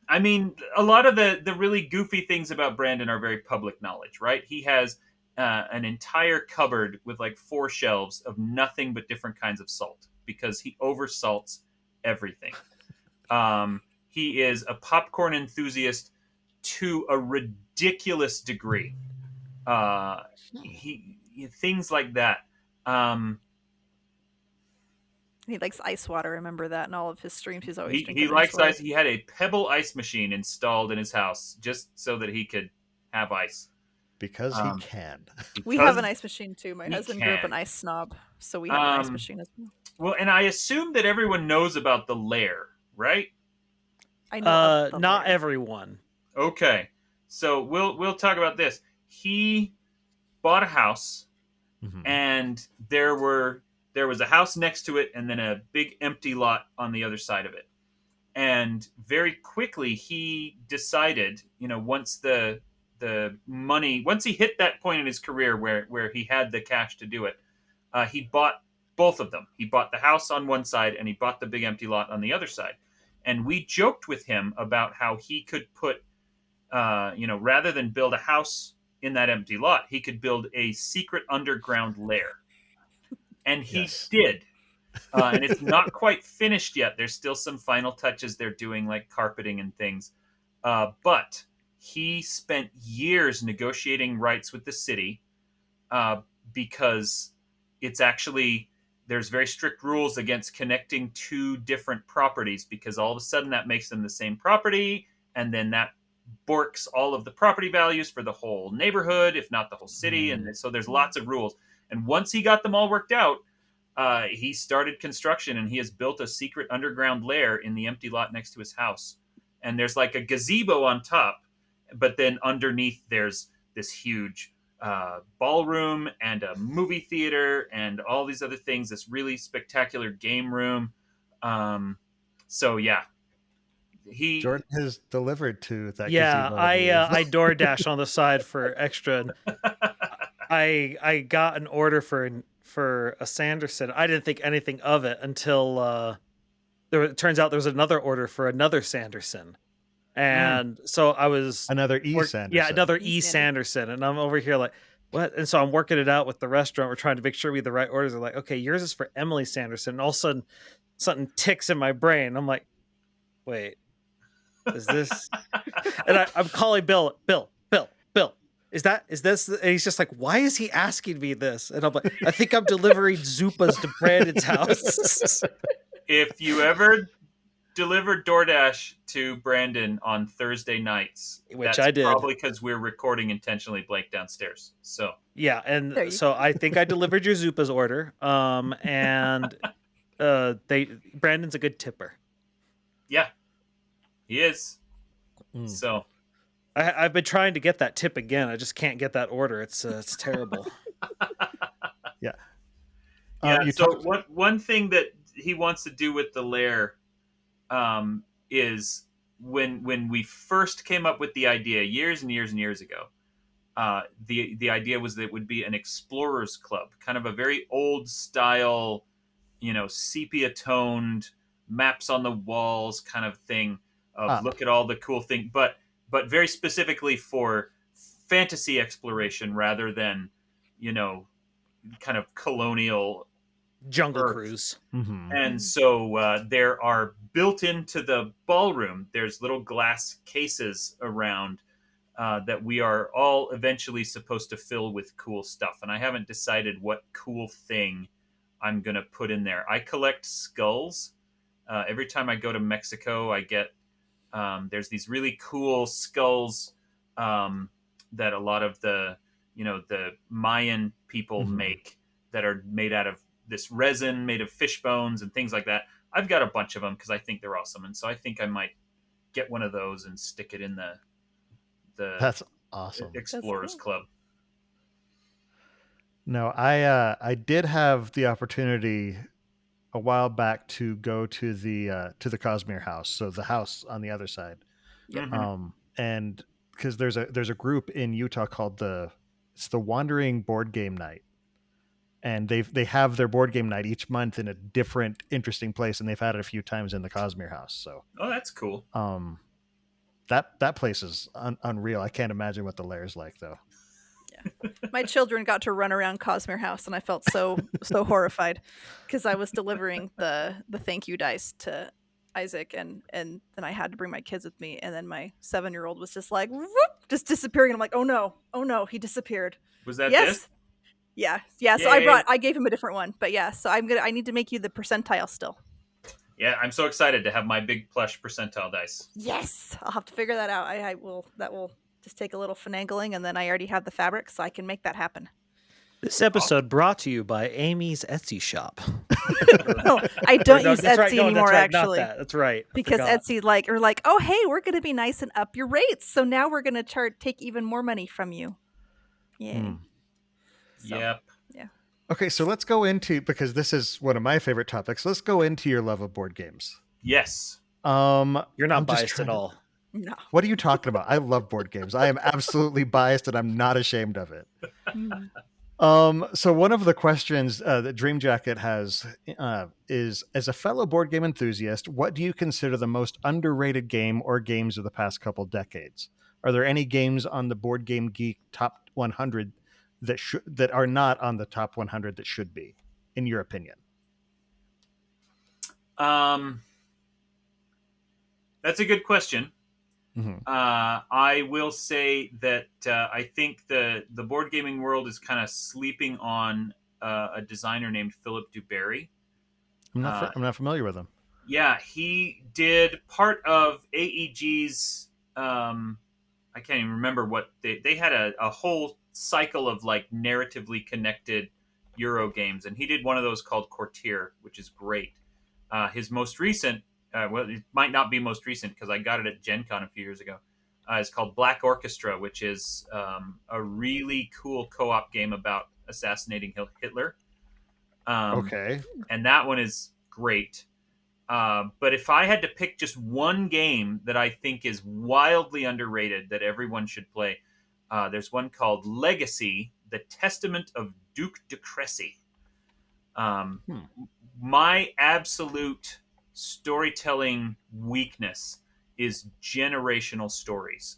I mean, a lot of the really goofy things about Brandon are very public knowledge, right? He has an entire cupboard with like 4 shelves of nothing but different kinds of salt because he oversalts everything. He is a popcorn enthusiast to a ridiculous degree. Things like that. He likes ice water. Remember that in all of his streams. He's always He drinking likes water. ice. He had a Pebble ice machine installed in his house just so that he could have ice. Because he can. We have an ice machine too. My he husband grew up can. an ice snob, so we have an ice machine as well. Well, and I assume that everyone knows about the Lair, right? I know. of the Not Lair. everyone. Okay, so we'll talk about this. He bought a house, and there was a house next to it, and then a big empty lot on the other side of it. And very quickly, he decided, once he hit that point in his career where he had the cash to do it, he bought both of them. He bought the house on one side, and he bought the big empty lot on the other side. And we joked with him about how he could put, rather than build a house in that empty lot, he could build a secret underground lair. And he did. And it's not quite finished yet. There's still some final touches they're doing, like carpeting and things. But he spent years negotiating rights with the city because it's actually, there's very strict rules against connecting 2 different properties, because all of a sudden that makes them the same property, and then that borks all of the property values for the whole neighborhood, if not the whole city. And so there's lots of rules. And once he got them all worked out, he started construction, and he has built a secret underground lair in the empty lot next to his house. And there's like a gazebo on top, but then underneath there's this huge ballroom and a movie theater and all these other things. This really spectacular game room. So yeah, Jordan has delivered to that Yeah, gazebo. I DoorDash on the side for extra. I got an order for a Sanderson. I didn't think anything of it until it turns out there was another order for another Sanderson. And so I was Another E. Sanderson. Yeah, another E. E. Sanderson. And I'm over here like, what? And so I'm working it out with the restaurant. We're trying to make sure we have the right orders. They're like, okay, yours is for Emily Sanderson. And all of a sudden something ticks in my brain. I'm like, wait, is this? And I'm calling Bill. Is this? And he's just like, why is he asking me this? And I'm like, I think I'm delivering Zupas to Brandon's house. If you ever delivered DoorDash to Brandon on Thursday nights, Which that's I did. probably because we're recording intentionally blank downstairs. So Yeah, and so I think I delivered your Zupa's order. And Brandon's a good tipper. yeah, he is. So I've been trying to get that tip again. I just can't get that order. It's terrible. Yeah. One thing that he wants to do with the Lair is when we first came up with the idea years and years and years ago, the idea was that it would be an explorers club, kind of a very old style, sepia toned maps on the walls kind of thing of look at all the cool thing, but very specifically for fantasy exploration rather than, kind of colonial Jungle Earth. Cruise. Mm-hmm. And so there are built into the ballroom, there's little glass cases around that we are all eventually supposed to fill with cool stuff. And I haven't decided what cool thing I'm going to put in there. I collect skulls. Every time I go to Mexico, I get, there's these really cool skulls that a lot of the Mayan people make that are made out of this resin made of fish bones and things like that. I've got a bunch of them because I think they're awesome. And so I think I might get one of those and stick it in the That's awesome. Explorers Club. No, I did have the opportunity a while back to go to the Cosmere house, so the house on the other side. Mm-hmm. And because there's a group in Utah called the Wandering Board Game Night, and they have their board game night each month in a different interesting place, and they've had it a few times in the Cosmere house. So that's cool. That place is unreal. I can't imagine what the Lair's like though. Yeah. My children got to run around Cosmere House, and I felt so horrified because I was delivering the thank you dice to Isaac, and then I had to bring my kids with me, and then my 7-year-old was just like whoop, just disappearing. And I'm like, oh no, he disappeared. Was that yes? this? Yeah. So I gave him a different one, but yeah. So I need to make you the percentile still. Yeah, I'm so excited to have my big plush percentile dice. Yes, I'll have to figure that out. I will. That will just take a little finagling, and then I already have the fabric, so I can make that happen. This episode brought to you by Amy's Etsy shop. No, I don't use Etsy right. No, anymore. that's right. Actually, That's right. Because Etsy are like, oh hey, we're gonna be nice and up your rates, so now we're gonna take even more money from you. Yeah. So, yep. Yeah. Okay, so let's go into, because this is one of my favorite topics. Let's go into your love of board games. Yes. You're not biased at all. No. What are you talking about? I love board games. I am absolutely biased, and I'm not ashamed of it. So one of the questions that Dream Jacket has is, as a fellow board game enthusiast, what do you consider the most underrated game or games of the past couple decades? Are there any games on the Board Game Geek Top 100 that are not on the top 100 that should be, in your opinion? That's a good question. Mm-hmm. I will say that I think the board gaming world is kind of sleeping on a designer named Philip Dubarry. I'm not familiar with him. Yeah, he did part of AEG's. I can't even remember what they had a whole cycle of like narratively connected Euro games, and he did one of those called Courtier, which is great. His most recent, well, it might not be most recent because I got it at Gen Con a few years ago. is called Black Orchestra, which is a really cool co-op game about assassinating Hitler. Okay. And that one is great. But if I had to pick just one game that I think is wildly underrated that everyone should play, there's one called Legacy: The Testament of Duke de Crécy. My absolute storytelling weakness is generational stories.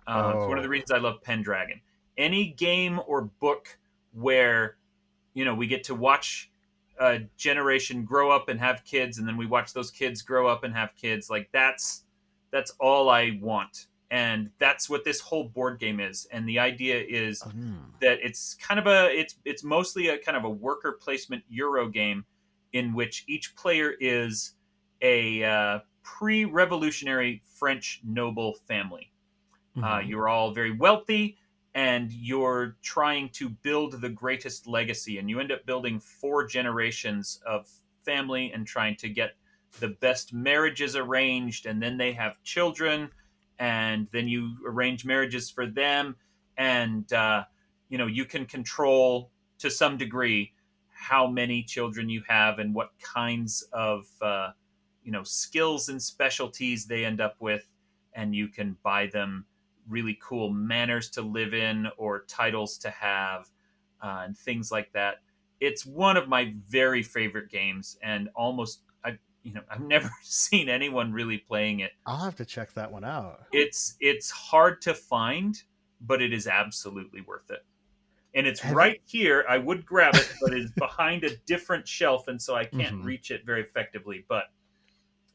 It's one of the reasons I love Pendragon. Any game or book where we get to watch a generation grow up and have kids, and then we watch those kids grow up and have kids. Like that's all I want, and that's what this whole board game is. And the idea is that it's kind of it's mostly a kind of a worker placement Euro game in which each player is a pre-revolutionary French noble family. You're all very wealthy, and you're trying to build the greatest legacy, and you end up building 4 generations of family and trying to get the best marriages arranged, and then they have children, and then you arrange marriages for them, and you can control to some degree how many children you have and what kinds of skills and specialties they end up with, and you can buy them really cool manors to live in or titles to have, and things like that. It's one of my very favorite games, and I've never seen anyone really playing it. I'll have to check that one out. It's hard to find, but it is absolutely worth it. And it's right here. I would grab it, but it's behind a different shelf, and so I can't reach it very effectively. But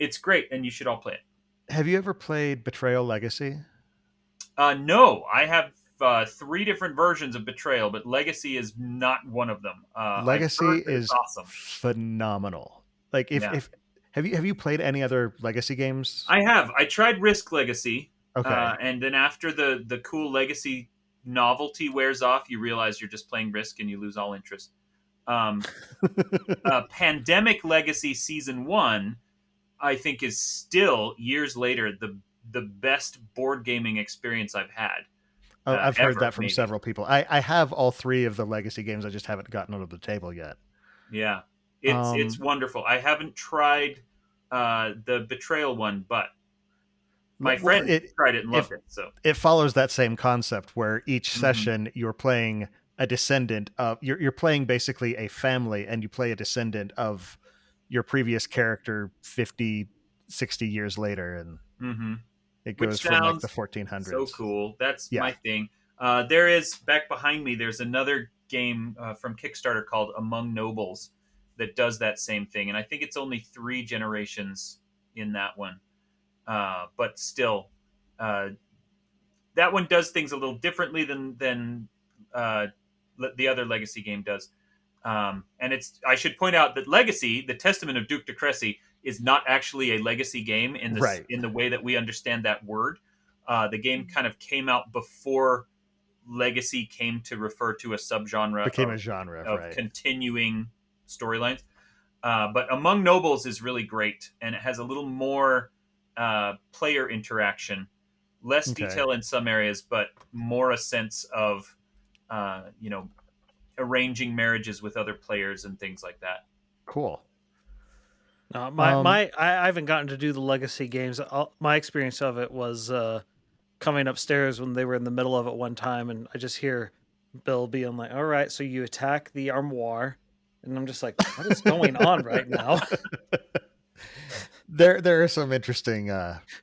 it's great, and you should all play it. Have you ever played Betrayal Legacy? No, I have 3 different versions of Betrayal, but Legacy is not one of them. Legacy is awesome, phenomenal. Like if have you played any other Legacy games? I have. I tried Risk Legacy. Okay. And then after the cool Legacy novelty wears off, you realize you're just playing Risk and you lose all interest. Pandemic Legacy Season 1, I think, is still, years later, the best board gaming experience I've had. I've heard that from several people. I have all 3 of the Legacy games. I just haven't gotten onto the table yet. Yeah, it's wonderful. I haven't tried the Betrayal one, but my friend tried it and loved it. So it follows that same concept where each session you're playing a descendant of you're playing basically a family, and you play a descendant of your previous character 50, 60 years later, and it goes from like the 1400s. So cool. That's my thing. There is, back behind me, there's another game from Kickstarter called Among Nobles that does that same thing, and I think it's only 3 generations in that one. But still, that one does things a little differently than the other Legacy game does. And I should point out that Legacy, the Testament of Duke de Crécy, is not actually a Legacy game in the way that we understand that word. The game kind of came out before Legacy came to refer to a subgenre. Became a genre of continuing storylines. But Among Nobles is really great, and it has a little more player interaction, less detail in some areas, but more a sense of arranging marriages with other players and things like that. Cool. I haven't gotten to do the Legacy games. My experience of it was coming upstairs when they were in the middle of it one time, and I just hear Bill being like, "All right, so you attack the armoire," and I'm just like, "What is going on right now?" There are some interesting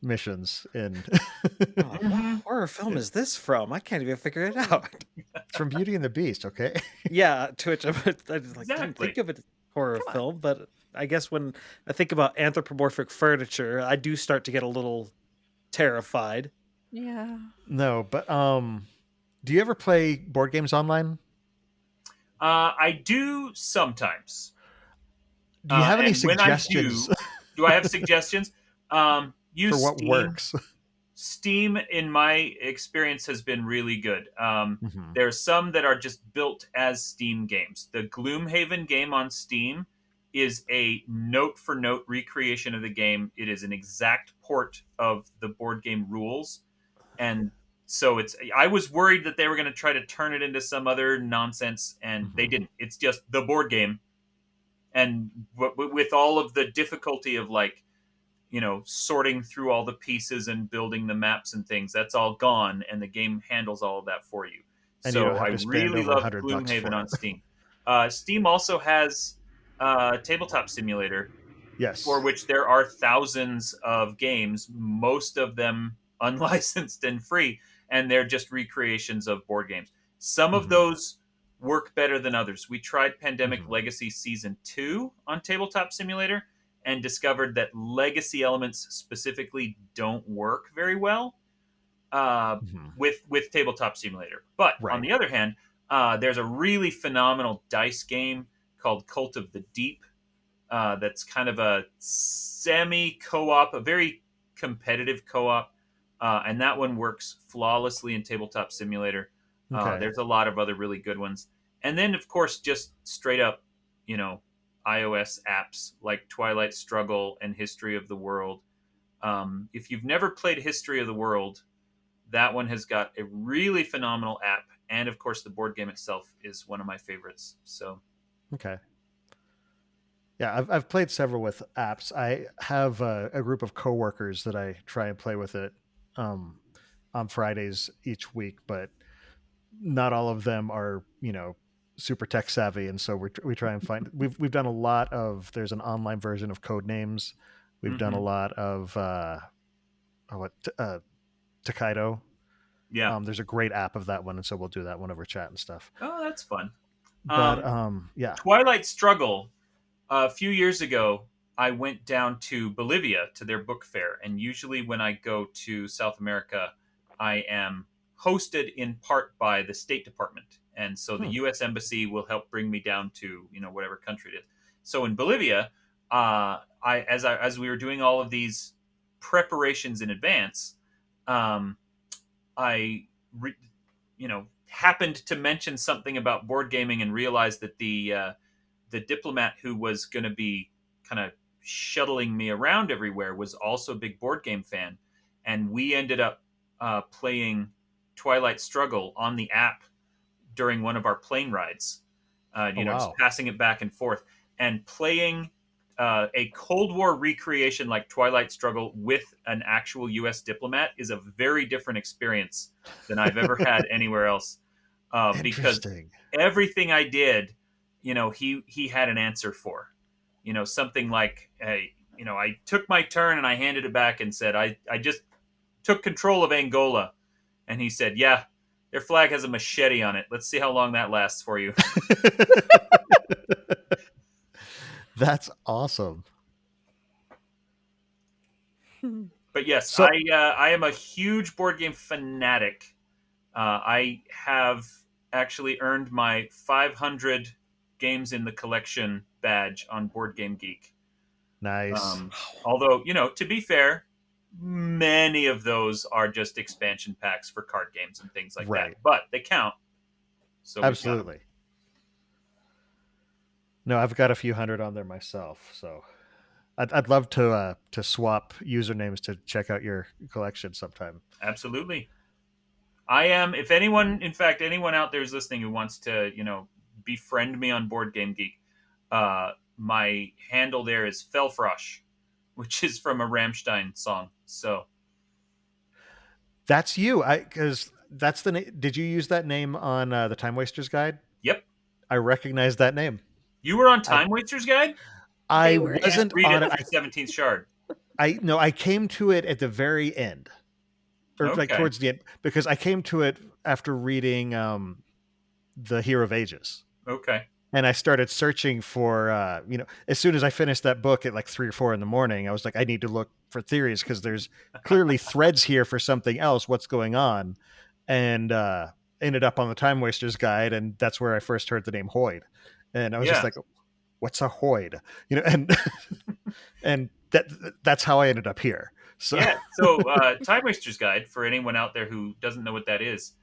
missions in. What horror film is this from? I can't even figure it out. It's from Beauty and the Beast, okay? Yeah, to which I didn't think of it as a horror film, but I guess when I think about anthropomorphic furniture, I do start to get a little terrified. Yeah. No, but do you ever play board games online? I do sometimes. Do you have any suggestions? Do I have suggestions? Use for what Steam. Works. Steam, in my experience, has been really good. There are some that are just built as Steam games. The Gloomhaven game on Steam is a note-for-note recreation of the game. It is an exact port of the board game rules. And so I was worried that they were going to try to turn it into some other nonsense, and they didn't. It's just the board game, and with all of the difficulty of like, sorting through all the pieces and building the maps and things, that's all gone, and the game handles all of that for you. And you don't So have I to spend really over love $100 Gloomhaven for on it. Steam. Steam also has Tabletop Simulator, Yes. for which there are thousands of games, most of them unlicensed and free, and they're just recreations of board games. Some of those work better than others. We tried Pandemic Legacy Season 2 on Tabletop Simulator and discovered that legacy elements specifically don't work very well with Tabletop Simulator. But on the other hand, there's a really phenomenal dice game called Cult of the Deep, that's kind of a semi-co-op, a very competitive co-op, and that one works flawlessly in Tabletop Simulator. There's a lot of other really good ones. And then, of course, just straight up, iOS apps like Twilight Struggle and History of the World. If you've never played History of the World, that one has got a really phenomenal app. And, of course, the board game itself is one of my favorites. So, okay. Yeah, I've played several with apps. I have a group of coworkers that I try and play with it on Fridays each week, but not all of them are, super tech savvy, and so we try and find. We've done a lot of. There's an online version of Codenames. We've done a lot of Takedo. Yeah. There's a great app of that one, and so we'll do that one over chat and stuff. Oh, that's fun. But yeah, Twilight Struggle. A few years ago, I went down to Bolivia to their book fair, and usually when I go to South America, I am hosted in part by the State Department, and so the U.S. Embassy will help bring me down to whatever country it is. So in Bolivia, as we were doing all of these preparations in advance, I happened to mention something about board gaming and realized that the diplomat who was going to be kind of shuttling me around everywhere was also a big board game fan, and we ended up playing Twilight Struggle on the app during one of our plane rides. Just passing it back and forth and playing a Cold War recreation like Twilight Struggle with an actual U.S. diplomat is a very different experience than I've ever had anywhere else. Because everything I did, he had an answer for. Something like, hey, I took my turn and I handed it back and said, I just took control of Angola. And he said, yeah, their flag has a machete on it. Let's see how long that lasts for you. That's awesome. But yes, I am a huge board game fanatic. I have actually earned my 500 games in the collection badge on Board Game Geek. Nice. Although, to be fair, many of those are just expansion packs for card games and things like that. But they count. So absolutely. No, I've got a few hundred on there myself. So I'd love to swap usernames to check out your collection sometime. Absolutely. I am. If anyone out there is listening who wants to, befriend me on Board Game Geek, my handle there is Felfrosh, which is from a Rammstein song. So that's you. Because that's the name. Did you use that name on the Time Wasters Guide? Yep. I recognize that name. You were on Time Wasters Guide? I wasn't on it. 17th Shard. I came to it at the very end. Or like towards the end, because I came to it after reading The Hero of Ages. Okay. And I started searching for, as soon as I finished that book at like 3 or 4 in the morning, I was like, I need to look for theories because there's clearly threads here for something else. What's going on? And ended up on the Time Wasters Guide, and that's where I first heard the name Hoyd. And I was just like, what's a Hoyd? And and that's how I ended up here. So Time Wasters Guide, for anyone out there who doesn't know what that is,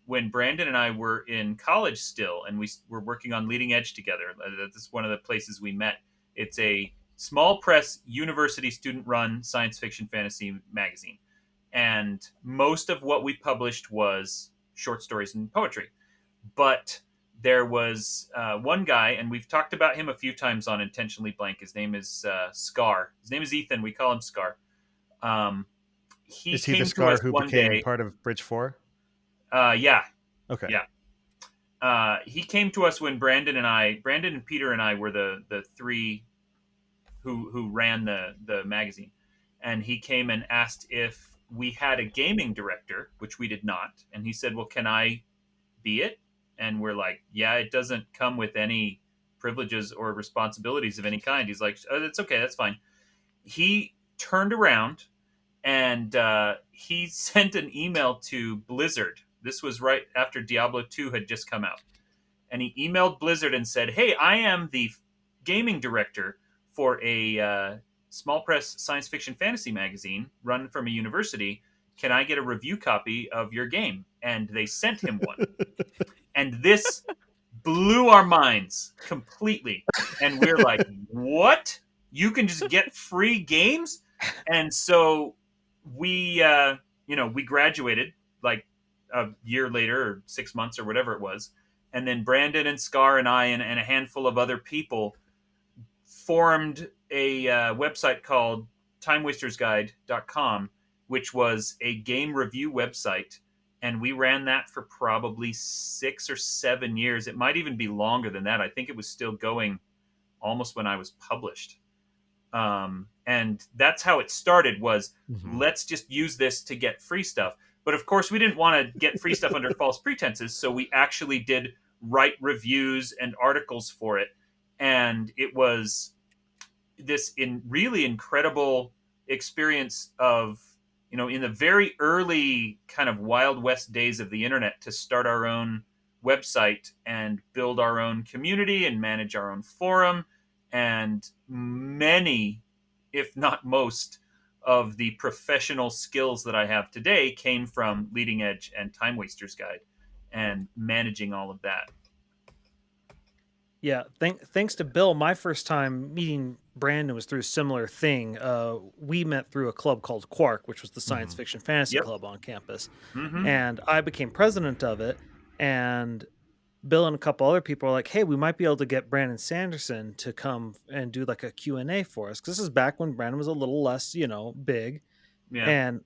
when Brandon and I were in college still, and we were working on Leading Edge together, that's one of the places we met. It's a small press, university student-run science fiction fantasy magazine. and most of what we published was short stories and poetry. But there was one guy, and we've talked about him a few times on Intentionally Blank. His name is Scar. His name is Ethan. We call him Scar. He Is he came the to Scar us who one became day. part of Bridge 4? Yeah. Okay. Yeah. He came to us when Brandon and Peter and I were the three who ran the magazine. And he came and asked if we had a gaming director, which we did not. And he said, well, can I be it? And we're like, yeah, it doesn't come with any privileges or responsibilities of any kind. He's like, oh, that's okay, that's fine. He turned around and he sent an email to Blizzard. This was right after Diablo 2 had just come out. And he emailed Blizzard and said, hey, I am the gaming director for a small press science fiction fantasy magazine run from a university. Can I get a review copy of your game? And they sent him one. And this blew our minds completely. And we're like, what? You can just get free games? And so we, we graduated like a year later or 6 months or whatever it was. And then Brandon and Scar and I and a handful of other people formed a website called timewastersguide.com, which was a game review website. And we ran that for probably 6 or 7 years. It might even be longer than that. I think it was still going almost when I was published. And that's how it started was, let's just use this to get free stuff. But of course, we didn't want to get free stuff under false pretenses. So we actually did write reviews and articles for it. And it was this really incredible experience of, in the very early kind of Wild West days of the internet, to start our own website and build our own community and manage our own forum. And many, if not most, of the professional skills that I have today came from Leading Edge and Time Wasters Guide and managing all of that. Yeah, thanks to Bill, my first time meeting Brandon was through a similar thing. We met through a club called Quark, which was the science fiction fantasy club on campus. And I became president of it. And Bill and a couple other people were like, hey, we might be able to get Brandon Sanderson to come and do like a Q&A for us. Because this is back when Brandon was a little less, big. Yeah. And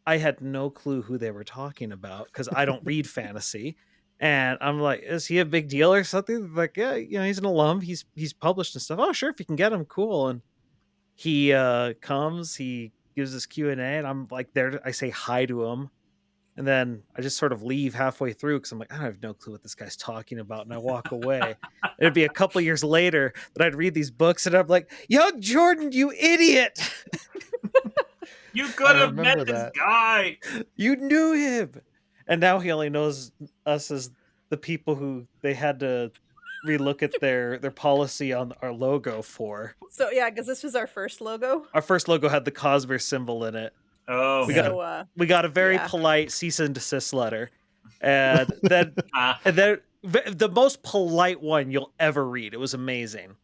I had no clue who they were talking about because I don't read fantasy. And I'm like, is he a big deal or something? Like, yeah, he's an alum. He's published and stuff. Oh, sure, if you can get him, cool. And he comes, he gives his Q&A, and I'm like there. I say hi to him. And then I just sort of leave halfway through because I'm like, I have no clue what this guy's talking about. And I walk away. It'd be a couple years later that I'd read these books and I'm like, young Jordan, you idiot. You could have met this guy. You knew him. And now he only knows us as the people who they had to relook at their policy on our logo for. So, yeah, because this was our first logo. Our first logo had the Cosmere symbol in it. Oh, we got a very polite cease and desist letter. And then, the most polite one you'll ever read. It was amazing.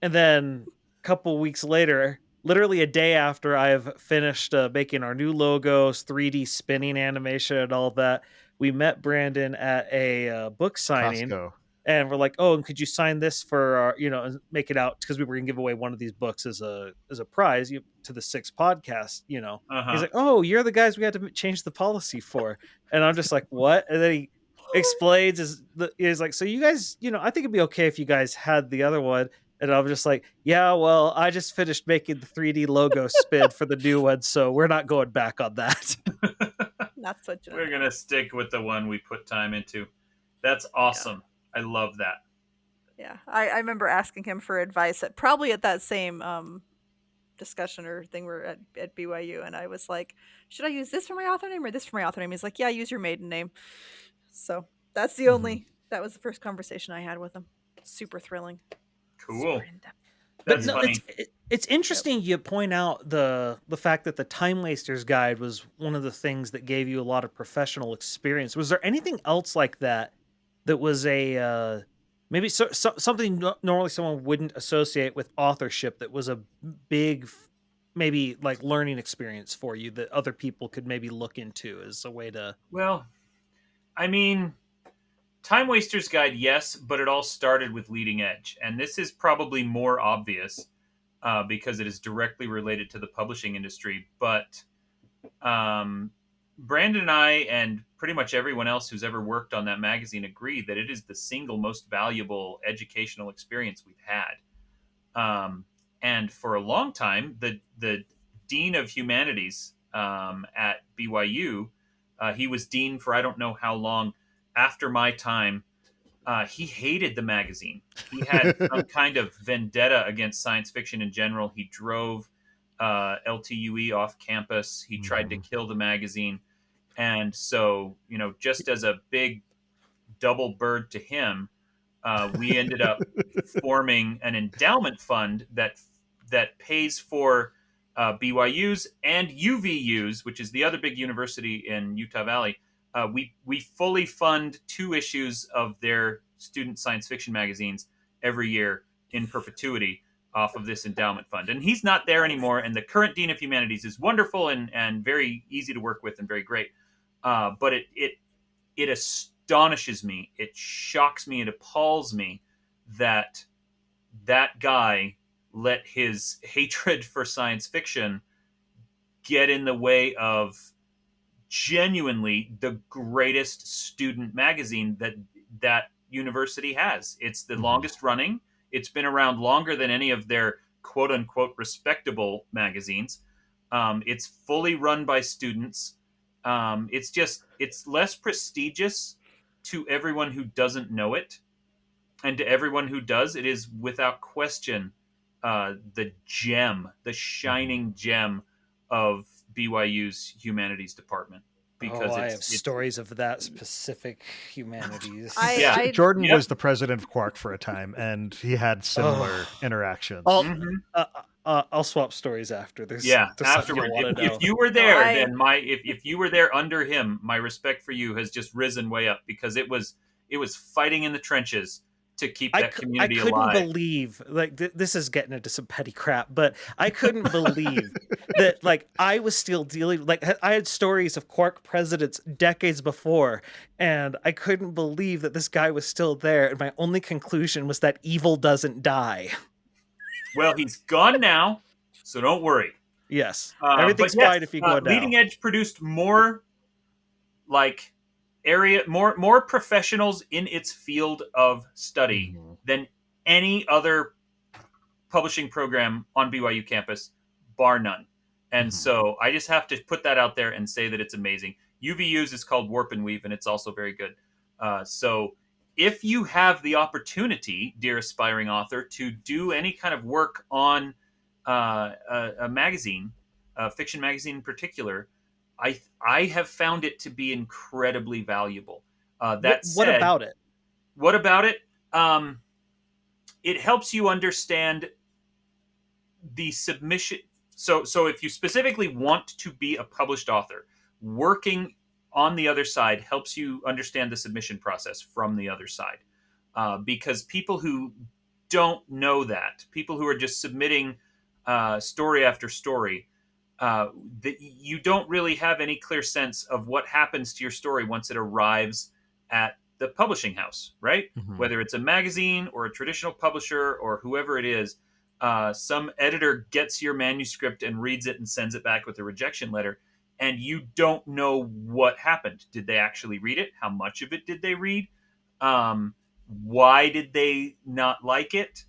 And then a couple weeks later, literally a day after I've finished making our new logos, 3D spinning animation and all that, we met Brandon at a book signing. Costco. And we're like, oh, and could you sign this for our, and make it out? Because we were going to give away one of these books as a prize to the SICS podcast, He's like, oh, you're the guys we had to change the policy for. And I'm just like, what? And then he explains, he's like, so you guys, I think it'd be okay if you guys had the other one. And I'm just like, yeah, well, I just finished making the 3D logo spin for the new one, so we're not going back on that. That's what we're going to stick with the one we put time into. That's awesome. Yeah. I love that. Yeah, I remember asking him for advice probably at that same discussion or thing we're at BYU, and I was like, should I use this for my author name or this for my author name? He's like, yeah, use your maiden name. So that's the only, that was the first conversation I had with him. Super thrilling. Cool. That's funny. It's interesting you point out the fact that the Time Wasters Guide was one of the things that gave you a lot of professional experience. Was there anything else like that was a maybe something normally someone wouldn't associate with authorship that was a big maybe like learning experience for you that other people could maybe look into as a way to. Well, I mean, Time Waster's Guide, yes, but it all started with Leading Edge, and this is probably more obvious because it is directly related to the publishing industry. But Brandon and I, and pretty much everyone else who's ever worked on that magazine, agree that it is the single most valuable educational experience we've had. And for a long time, the dean of humanities at BYU, he was dean for I don't know how long after my time. He hated the magazine. He had some kind of vendetta against science fiction in general. He drove LTUE off campus. He tried to kill the magazine. And so, just as a big double bird to him, we ended up forming an endowment fund that pays for BYU's and UVU's, which is the other big university in Utah Valley. We fully fund 2 issues of their student science fiction magazines every year in perpetuity off of this endowment fund. And he's not there anymore. And the current dean of humanities is wonderful and very easy to work with and very great. But it astonishes me, it shocks me, it appalls me that guy let his hatred for science fiction get in the way of genuinely the greatest student magazine that university has. It's the longest running. It's been around longer than any of their quote unquote respectable magazines. It's fully run by students. It's less prestigious to everyone who doesn't know it, and to everyone who does, it is without question the shining gem of BYU's humanities department. Because I have stories of that specific humanities. Jordan was the president of Quark for a time, and he had similar interactions. I'll swap stories after. There's afterward. If you were there, then if you were there under him, my respect for you has just risen way up, because it was fighting in the trenches to keep that community alive. I couldn't believe, like, this is getting into some petty crap, but I couldn't believe that, like, I was still dealing, like, I had stories of Quark presidents decades before, and I couldn't believe that this guy was still there, and my only conclusion was that evil doesn't die. Well, he's gone now, so don't worry. Yes, everything's fine if you go now. Leading Edge produced more, like, more professionals in its field of study than any other publishing program on BYU campus, bar none. And so I just have to put that out there and say that it's amazing. UVU's is called Warp and Weave, and it's also very good. So if you have the opportunity, dear aspiring author, to do any kind of work on a magazine, a fiction magazine in particular, I have found it to be incredibly valuable. What about it? What about it? It helps you understand the submission. So if you specifically want to be a published author, working on the other side helps you understand the submission process from the other side. Because people who don't know that, people who are just submitting story after story, that you don't really have any clear sense of what happens to your story once it arrives at the publishing house, right? Whether it's a magazine or a traditional publisher or whoever it is, some editor gets your manuscript and reads it and sends it back with a rejection letter, and you don't know what happened. Did they actually read it? How much of it did they read? Why did they not like it?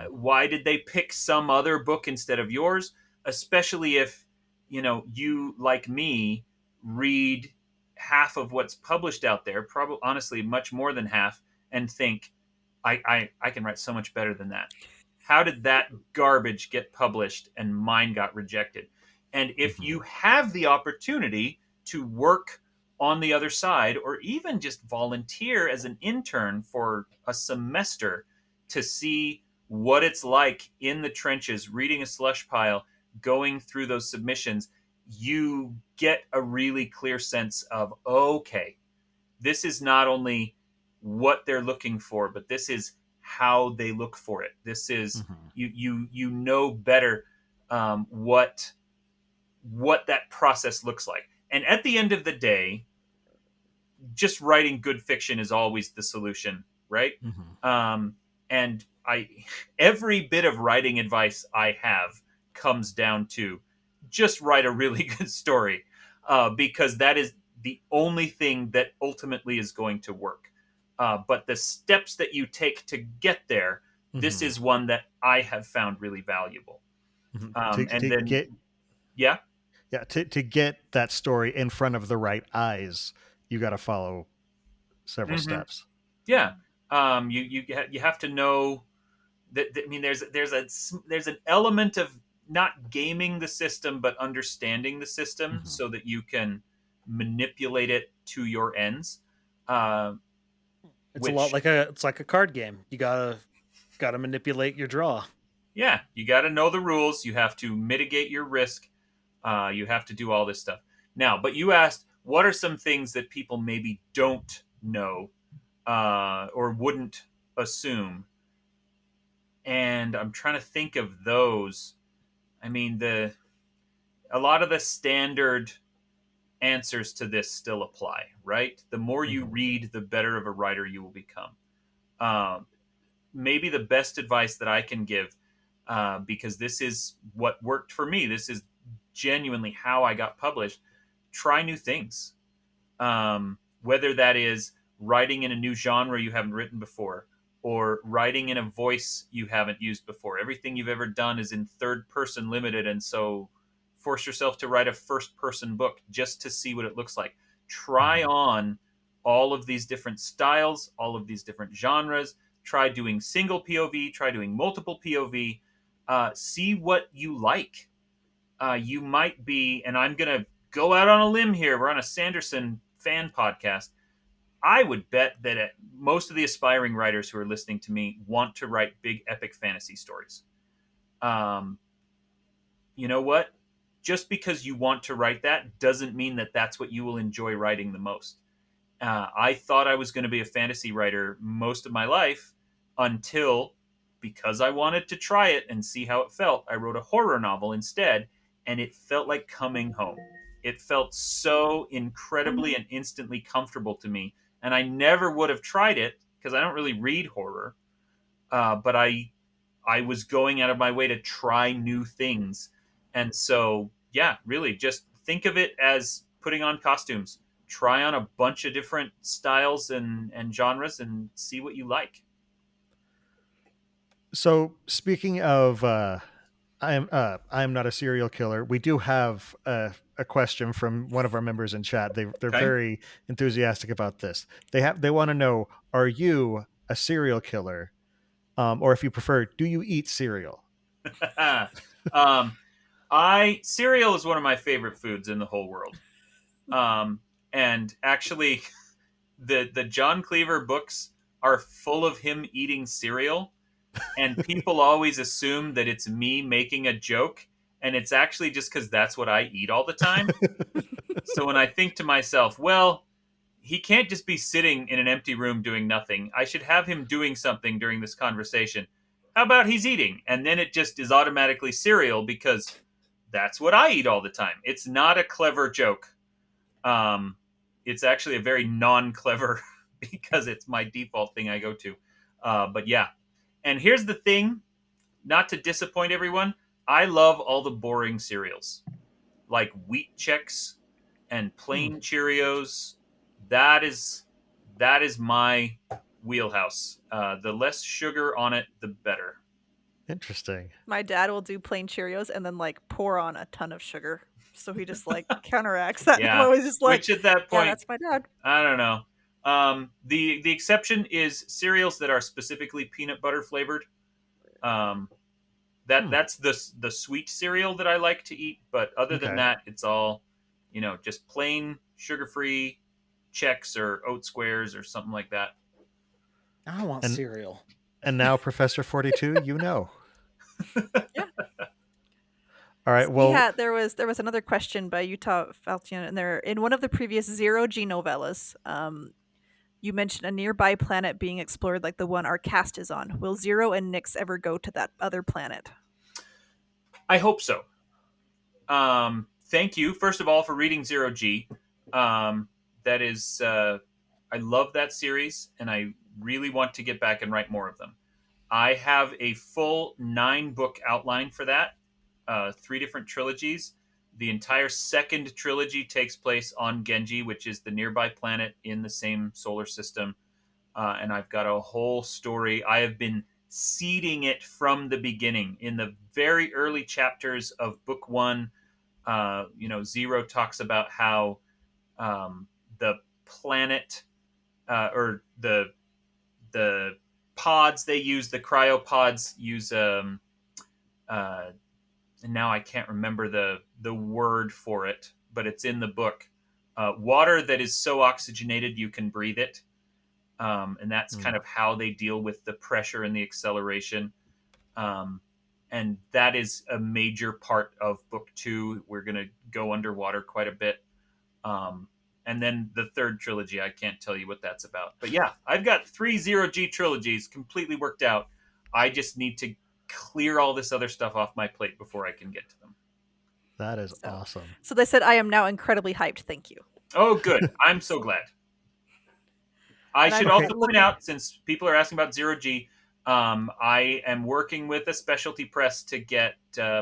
Why did they pick some other book instead of yours? Especially if, you, like me, read half of what's published out there, probably honestly much more than half, and think, I can write so much better than that. How did that garbage get published and mine got rejected? And if you have the opportunity to work on the other side, or even just volunteer as an intern for a semester to see what it's like in the trenches, reading a slush pile, going through those submissions, you get a really clear sense of, okay, this is not only what they're looking for, but this is how they look for it. This is, you know better what that process looks like. And at the end of the day, just writing good fiction is always the solution, right? And every bit of writing advice I have comes down to just write a really good story, because that is the only thing that ultimately is going to work. But the steps that you take to get there, this is one that I have found really valuable. Yeah. To get that story in front of the right eyes, you got to follow several steps. Yeah. You have to know that, I mean, there's an element of not gaming the system, but understanding the system so that you can manipulate it to your ends. It's a lot like a card game. You gotta manipulate your draw. Yeah, you got to know the rules. You have to mitigate your risk. You have to do all this stuff. Now, but you asked, what are some things that people maybe don't know or wouldn't assume? And I'm trying to think of those. I mean, a lot of the standard answers to this still apply, right? The more you read, the better of a writer you will become. Maybe the best advice that I can give, because this is what worked for me, this is genuinely how I got published. Try new things. Whether that is writing in a new genre you haven't written before, or writing in a voice you haven't used before. Everything you've ever done is in third person limited, and so force yourself to write a first person book just to see what it looks like. Try on all of these different styles, all of these different genres. Try doing single POV, try doing multiple POV. See what you like. You might be, and I'm going to go out on a limb here. We're on a Sanderson fan podcast. I would bet that most of the aspiring writers who are listening to me want to write big epic fantasy stories. You know what? Just because you want to write that doesn't mean that that's what you will enjoy writing the most. I thought I was going to be a fantasy writer most of my life until, because I wanted to try it and see how it felt, I wrote a horror novel instead, and it felt like coming home. It felt so incredibly and instantly comfortable to me. And I never would have tried it because I don't really read horror. But I was going out of my way to try new things. And so, yeah, really just think of it as putting on costumes. Try on a bunch of different styles and genres and see what you like. So speaking of, I'm not a serial killer. We do have a question from one of our members in chat. They're very enthusiastic about this. They want to know: are you a serial killer, or if you prefer, do you eat cereal? Cereal is one of my favorite foods in the whole world. And actually, the John Cleaver books are full of him eating cereal. And people always assume that it's me making a joke, and it's actually just because that's what I eat all the time. So when I think to myself, well, he can't just be sitting in an empty room doing nothing. I should have him doing something during this conversation. How about he's eating? And then it just is automatically cereal because that's what I eat all the time. It's not a clever joke. It's actually a very non-clever because it's my default thing I go to. But yeah. And here's the thing, not to disappoint everyone, I love all the boring cereals, like Wheat Chex and plain Cheerios. That is my wheelhouse. The less sugar on it, the better. Interesting. My dad will do plain Cheerios and then like pour on a ton of sugar, so he just like counteracts that. Yeah. I'm always just like, which at that point, yeah, that's my dad. I don't know. The exception is cereals that are specifically peanut butter flavored. That's the sweet cereal that I like to eat. But other than that, it's all, just plain sugar-free Chex or Oat Squares or something like that. I want cereal. And now, Professor 42, you know. Yeah. All right. Well, there was another question by Utah Falchion, and in one of the previous Zero G novellas, you mentioned a nearby planet being explored, like the one our cast is on. Will Zero and Nyx ever go to that other planet? I hope so. Thank you, first of all, for reading Zero G. That is, I love that series, and I really want to get back and write more of them. I have a full 9-book outline for that, 3 different trilogies. The entire second trilogy takes place on Genji, which is the nearby planet in the same solar system. And I've got a whole story. I have been seeding it from the beginning. In the very early chapters of book 1, Zero talks about how the planet or the pods they use, the cryopods use and now I can't remember the word for it, but it's in the book. Water that is so oxygenated you can breathe it, and that's kind of how they deal with the pressure and the acceleration. And that is a major part of book 2. We're going to go underwater quite a bit. And then the third trilogy, I can't tell you what that's about. But yeah, I've got 3 Zero-G trilogies completely worked out. I just need to clear all this other stuff off my plate before I can get to them. That is awesome. So they said I am now incredibly hyped. Thank you. Oh, good. I'm so glad. I should also point out, since people are asking about Zero-G, I am working with a specialty press to get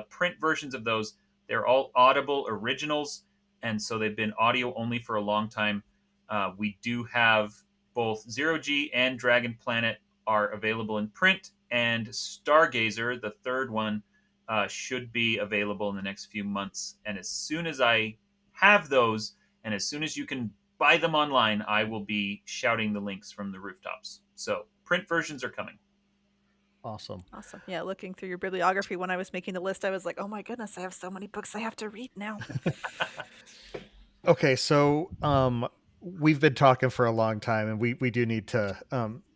print versions of those. They're all Audible originals, and so they've been audio only for a long time. We do have both Zero-G and Dragon Planet are available in print, and Stargazer, the third one, should be available in the next few months. And as soon as I have those, and as soon as you can buy them online, I will be shouting the links from the rooftops. So print versions are coming. Awesome. Yeah, looking through your bibliography when I was making the list, I was like, oh my goodness, I have so many books I have to read now. Okay, so we've been talking for a long time, and we do need to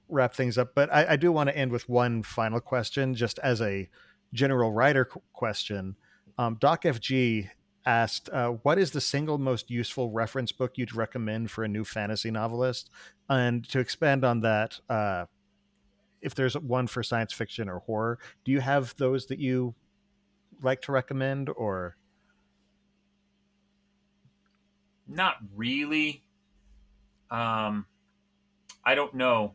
wrap things up. But I do want to end with one final question, just as a general writer question. Doc FG asked, what is the single most useful reference book you'd recommend for a new fantasy novelist? And to expand on that, if there's one for science fiction or horror, do you have those that you like to recommend, or? Not really. I don't know.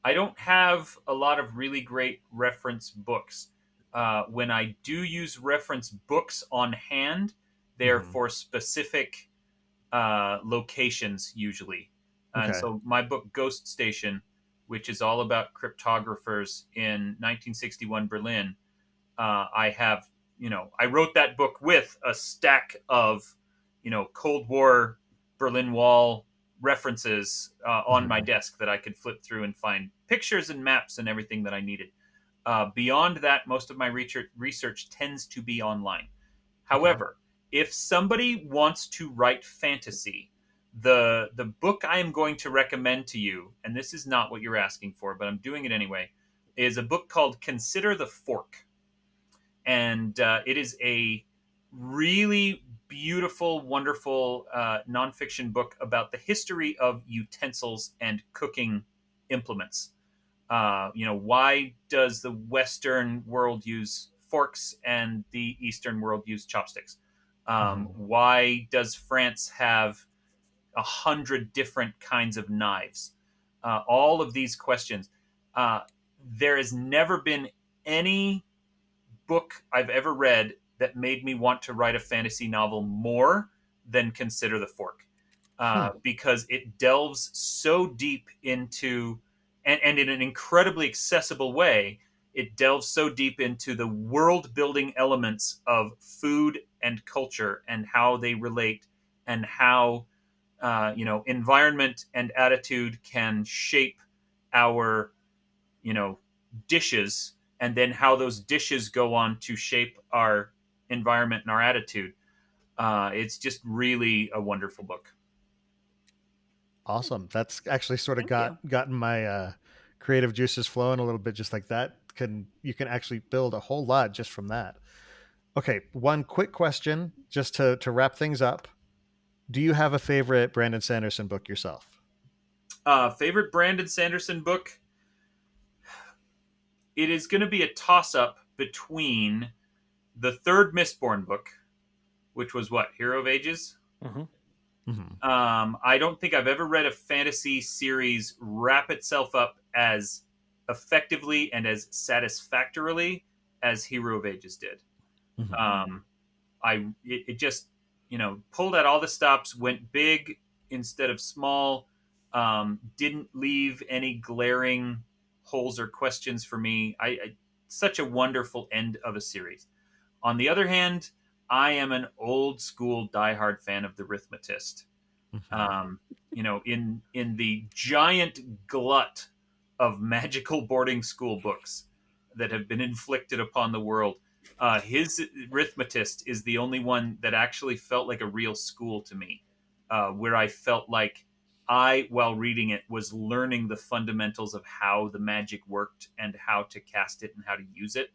I don't have a lot of really great reference books. When I do use reference books on hand, they're for specific locations usually. And so my book Ghost Station, which is all about cryptographers in 1961 Berlin, I have, I wrote that book with a stack of, Cold War Berlin Wall references on my desk that I could flip through and find pictures and maps and everything that I needed. Beyond that, most of my research tends to be online. However, if somebody wants to write fantasy, the book I am going to recommend to you, and this is not what you're asking for, but I'm doing it anyway, is a book called Consider the Fork. And it is a really beautiful, wonderful nonfiction book about the history of utensils and cooking implements. Why does the Western world use forks and the Eastern world use chopsticks? Why does France have 100 different kinds of knives? All of these questions. There has never been any book I've ever read that made me want to write a fantasy novel more than Consider the Fork, because it delves so deep into, and in an incredibly accessible way, it delves so deep into the world building elements of food and culture and how they relate, and how environment and attitude can shape our dishes, and then how those dishes go on to shape our environment and our attitude. It's just really a wonderful book. Awesome. That's actually sort of gotten my creative juices flowing a little bit, just like that. You can actually build a whole lot just from that. Okay, one quick question just to wrap things up. Do you have a favorite Brandon Sanderson book yourself? Favorite Brandon Sanderson book? It is going to be a toss-up between the third Mistborn book, which was what, Hero of Ages? I don't think I've ever read a fantasy series wrap itself up as effectively and as satisfactorily as Hero of Ages did. It just, pulled out all the stops, went big instead of small, didn't leave any glaring holes or questions for me. Such a wonderful end of a series. On the other hand, I am an old school diehard fan of the Arithmetist. In the giant glut of magical boarding school books that have been inflicted upon the world, his Arithmetist is the only one that actually felt like a real school to me, where I felt like while reading it, was learning the fundamentals of how the magic worked and how to cast it and how to use it.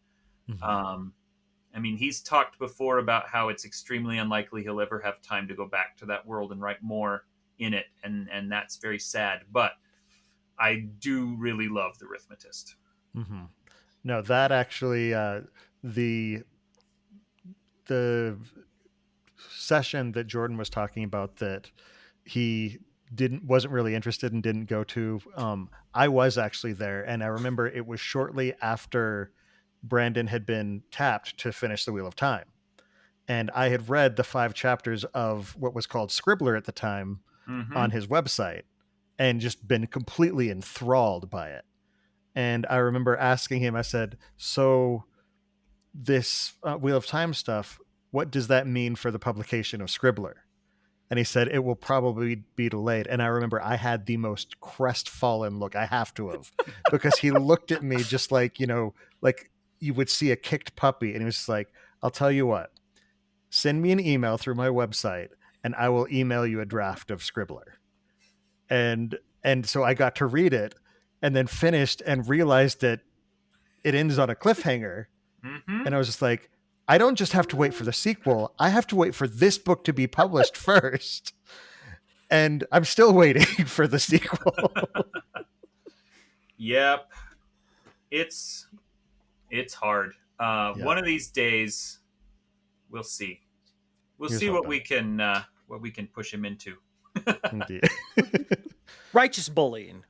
He's talked before about how it's extremely unlikely he'll ever have time to go back to that world and write more in it, and that's very sad. But I do really love the Arithmetist. No, that actually, the session that Jordan was talking about that he wasn't really interested and didn't go to, I was actually there, and I remember it was shortly after Brandon had been tapped to finish the Wheel of Time, and I had read the 5 chapters of what was called Scribbler at the time on his website and just been completely enthralled by it. And I remember asking him, I said, so this Wheel of Time stuff, what does that mean for the publication of Scribbler? And he said, it will probably be delayed. And I remember I had the most crestfallen look. I have to have, because he looked at me just like, like you would see a kicked puppy. And he was just like, I'll tell you what, send me an email through my website and I will email you a draft of Scribbler. And so I got to read it and then finished and realized that it ends on a cliffhanger. And I was just like, I don't just have to wait for the sequel. I have to wait for this book to be published first. And I'm still waiting for the sequel. Yep. It's hard. One of these days, we'll see. We'll see what we can push him into. Indeed. Righteous bullying.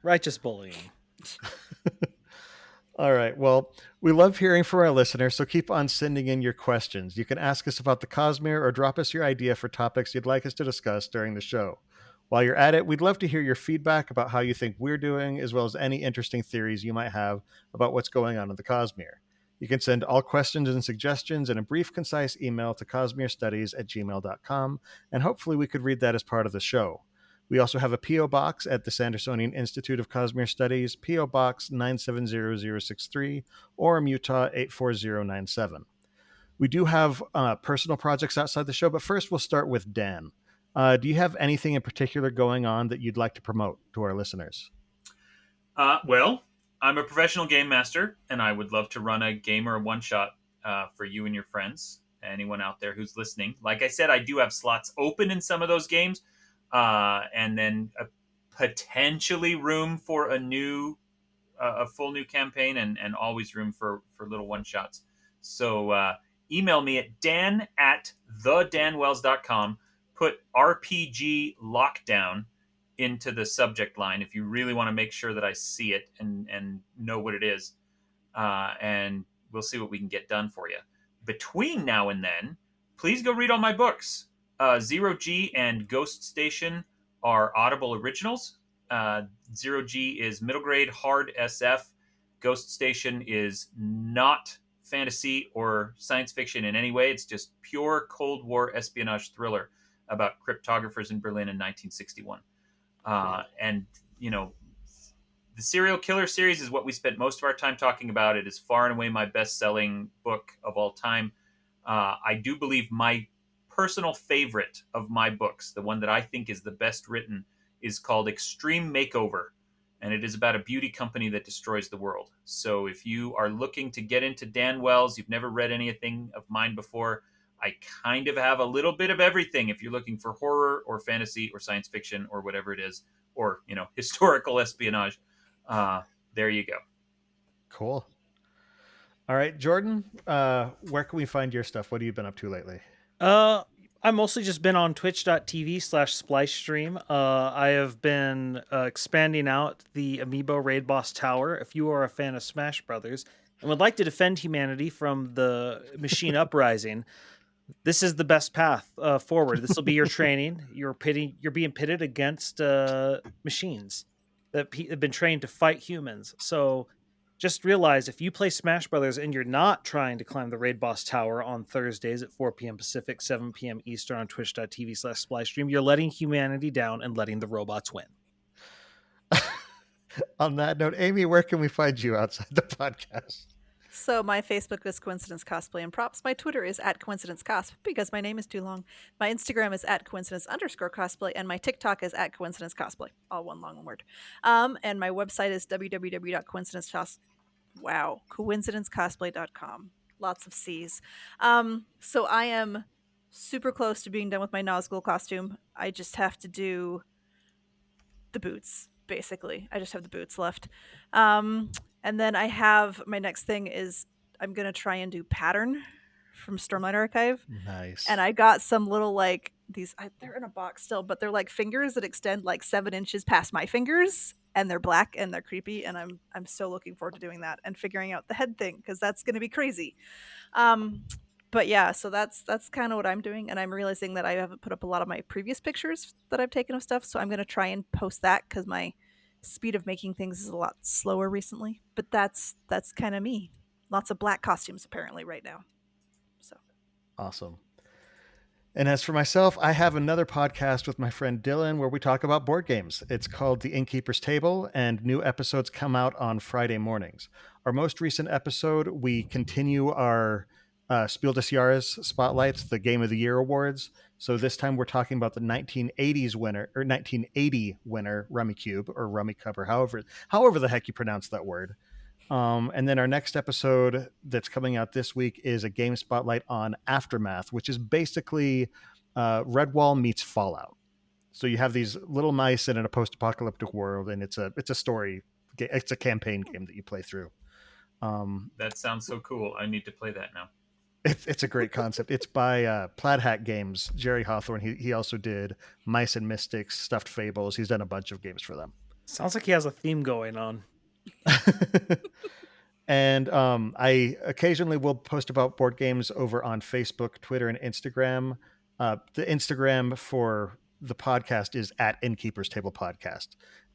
All right. Well, we love hearing from our listeners, so keep on sending in your questions. You can ask us about the Cosmere or drop us your idea for topics you'd like us to discuss during the show. While you're at it, we'd love to hear your feedback about how you think we're doing, as well as any interesting theories you might have about what's going on in the Cosmere. You can send all questions and suggestions in a brief, concise email to cosmerestudies@gmail.com, and hopefully we could read that as part of the show. We also have a P.O. Box at the Sandersonian Institute of Cosmere Studies, P.O. Box 970063, Orem, Utah 84097. We do have personal projects outside the show, but first we'll start with Dan. Do you have anything in particular going on that you'd like to promote to our listeners? Well, I'm a professional game master, and I would love to run a game or a one-shot for you and your friends, anyone out there who's listening. Like I said, I do have slots open in some of those games. And then potentially room for a full new campaign, and always room for little one shots. So email me at dan@thedanwells.com. Put RPG Lockdown into the subject line if you really want to make sure that I see it and know what it is. And we'll see what we can get done for you. Between now and then, please go read all my books. Zero G and Ghost Station are Audible originals. Zero G is middle grade hard SF. Ghost Station is not fantasy or science fiction in any way. It's just pure Cold War espionage thriller about cryptographers in Berlin in 1961. And, the Serial Killer series is what we spent most of our time talking about. It is far and away my best-selling book of all time. I do believe my personal favorite of my books, the one that I think is the best written, is called Extreme Makeover, and it is about a beauty company that destroys the world. So if you are looking to get into Dan Wells, you've never read anything of mine before, I kind of have a little bit of everything if you're looking for horror or fantasy or science fiction or whatever it is, or historical espionage. There you go. Cool. All right, Jordan, where can we find your stuff? What have you been up to lately? I've mostly just been on twitch.tv/splice stream. I have been expanding out the Amiibo Raid Boss Tower. If you are a fan of Smash Brothers and would like to defend humanity from the machine uprising, this is the best path forward. This will be your training. You're being pitted against machines that have been trained to fight humans. So just realize if you play Smash Brothers and you're not trying to climb the Raid Boss Tower on Thursdays at 4 p.m. Pacific, 7 p.m. Eastern on twitch.tv/splitestream, you're letting humanity down and letting the robots win. On that note, Amy, where can we find you outside the podcast? So my Facebook is Coincidence Cosplay and Props. My Twitter is @CoincidenceCosp because my name is too long. My Instagram is @coincidence_cosplay, and my TikTok is @coincidencecosplay, all one long word. And my website is coincidencecosplay.com. Lots of C's. So I am super close to being done with my Nazgul costume. I just have to do the boots, basically. I just have the boots left. And then I have my next thing is I'm going to try and do Pattern from Stormlight Archive. Nice. And I got some little they're in a box still, but they're like fingers that extend like 7 inches past my fingers, and they're black and they're creepy. And I'm so looking forward to doing that and figuring out the head thing, because that's going to be crazy. But yeah, so that's kind of what I'm doing. And I'm realizing that I haven't put up a lot of my previous pictures that I've taken of stuff. So I'm going to try and post that, because my speed of making things is a lot slower recently. But that's kind of me. Lots of black costumes apparently right now. So awesome. And as for myself, I have another podcast with my friend Dylan where we talk about board games. It's called The Innkeeper's Table, and new episodes come out on Friday mornings. Our most recent episode, we continue our Spiel des Jahres spotlights, the Game of the Year awards. So this time we're talking about the 1980 winner, Rummy Cube or Rummy Cup, or however the heck you pronounce that word. And then our next episode that's coming out this week is a game spotlight on Aftermath, which is basically Redwall meets Fallout. So you have these little mice in a post-apocalyptic world, and it's a story. It's a campaign game that you play through. That sounds so cool. I need to play that now. It's a great concept. It's by Plaid Hat Games, Jerry Hawthorne. He also did Mice and Mystics, Stuffed Fables. He's done a bunch of games for them. Sounds like he has a theme going on. And I occasionally will post about board games over on Facebook, Twitter, and Instagram. The Instagram for the podcast is @Innkeeper's Table Podcast.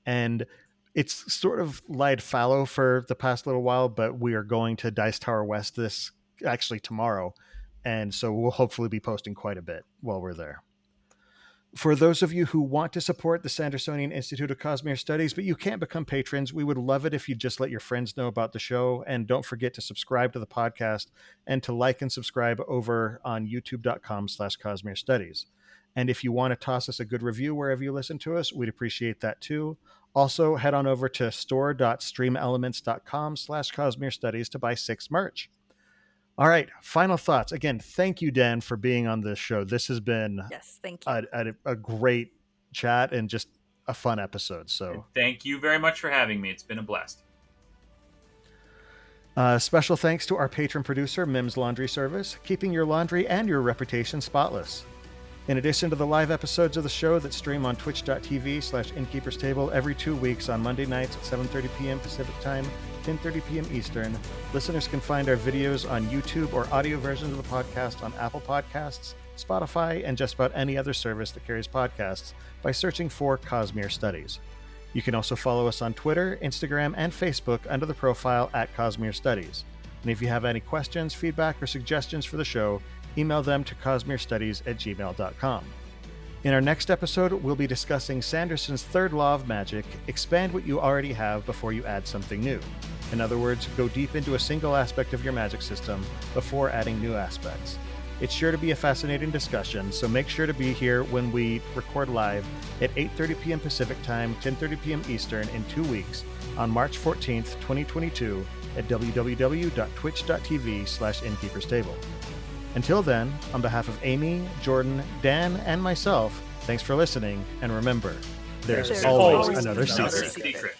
And it's sort of lied fallow for the past little while, but we are going to Dice Tower West tomorrow. And so we'll hopefully be posting quite a bit while we're there. For those of you who want to support the Sandersonian Institute of Cosmere Studies, but you can't become patrons, we would love it if you just let your friends know about the show. And don't forget to subscribe to the podcast and to like and subscribe over on youtube.com/Cosmere Studies. And if you want to toss us a good review wherever you listen to us, we'd appreciate that too. Also, head on over to store.streamelements.com/Cosmere Studies to buy SICS merch. All right, final thoughts. Again, thank you, Dan, for being on this show. This has been thank you. A great chat and just a fun episode. So thank you very much for having me. It's been a blast. Special thanks to our patron producer, Mim's Laundry Service, keeping your laundry and your reputation spotless. In addition to the live episodes of the show that stream on twitch.tv/Innkeeper's Table every 2 weeks on Monday nights at 7:30 p.m. Pacific Time, 10:30 p.m. Eastern, listeners can find our videos on YouTube or audio versions of the podcast on Apple Podcasts, Spotify, and just about any other service that carries podcasts by searching for Cosmere Studies. You can also follow us on Twitter, Instagram, and Facebook under the profile @Cosmere Studies. And if you have any questions, feedback, or suggestions for the show, email them to cosmerestudies@gmail.com. In our next episode, we'll be discussing Sanderson's third law of magic: expand what you already have before you add something new. In other words, go deep into a single aspect of your magic system before adding new aspects. It's sure to be a fascinating discussion, so make sure to be here when we record live at 8:30 p.m. Pacific Time, 10:30 p.m. Eastern in 2 weeks on March 14th, 2022 at www.twitch.tv/Innkeeper's Table. Until then, on behalf of Amy, Jordan, Dan, and myself, thanks for listening, and remember, there's always another secret.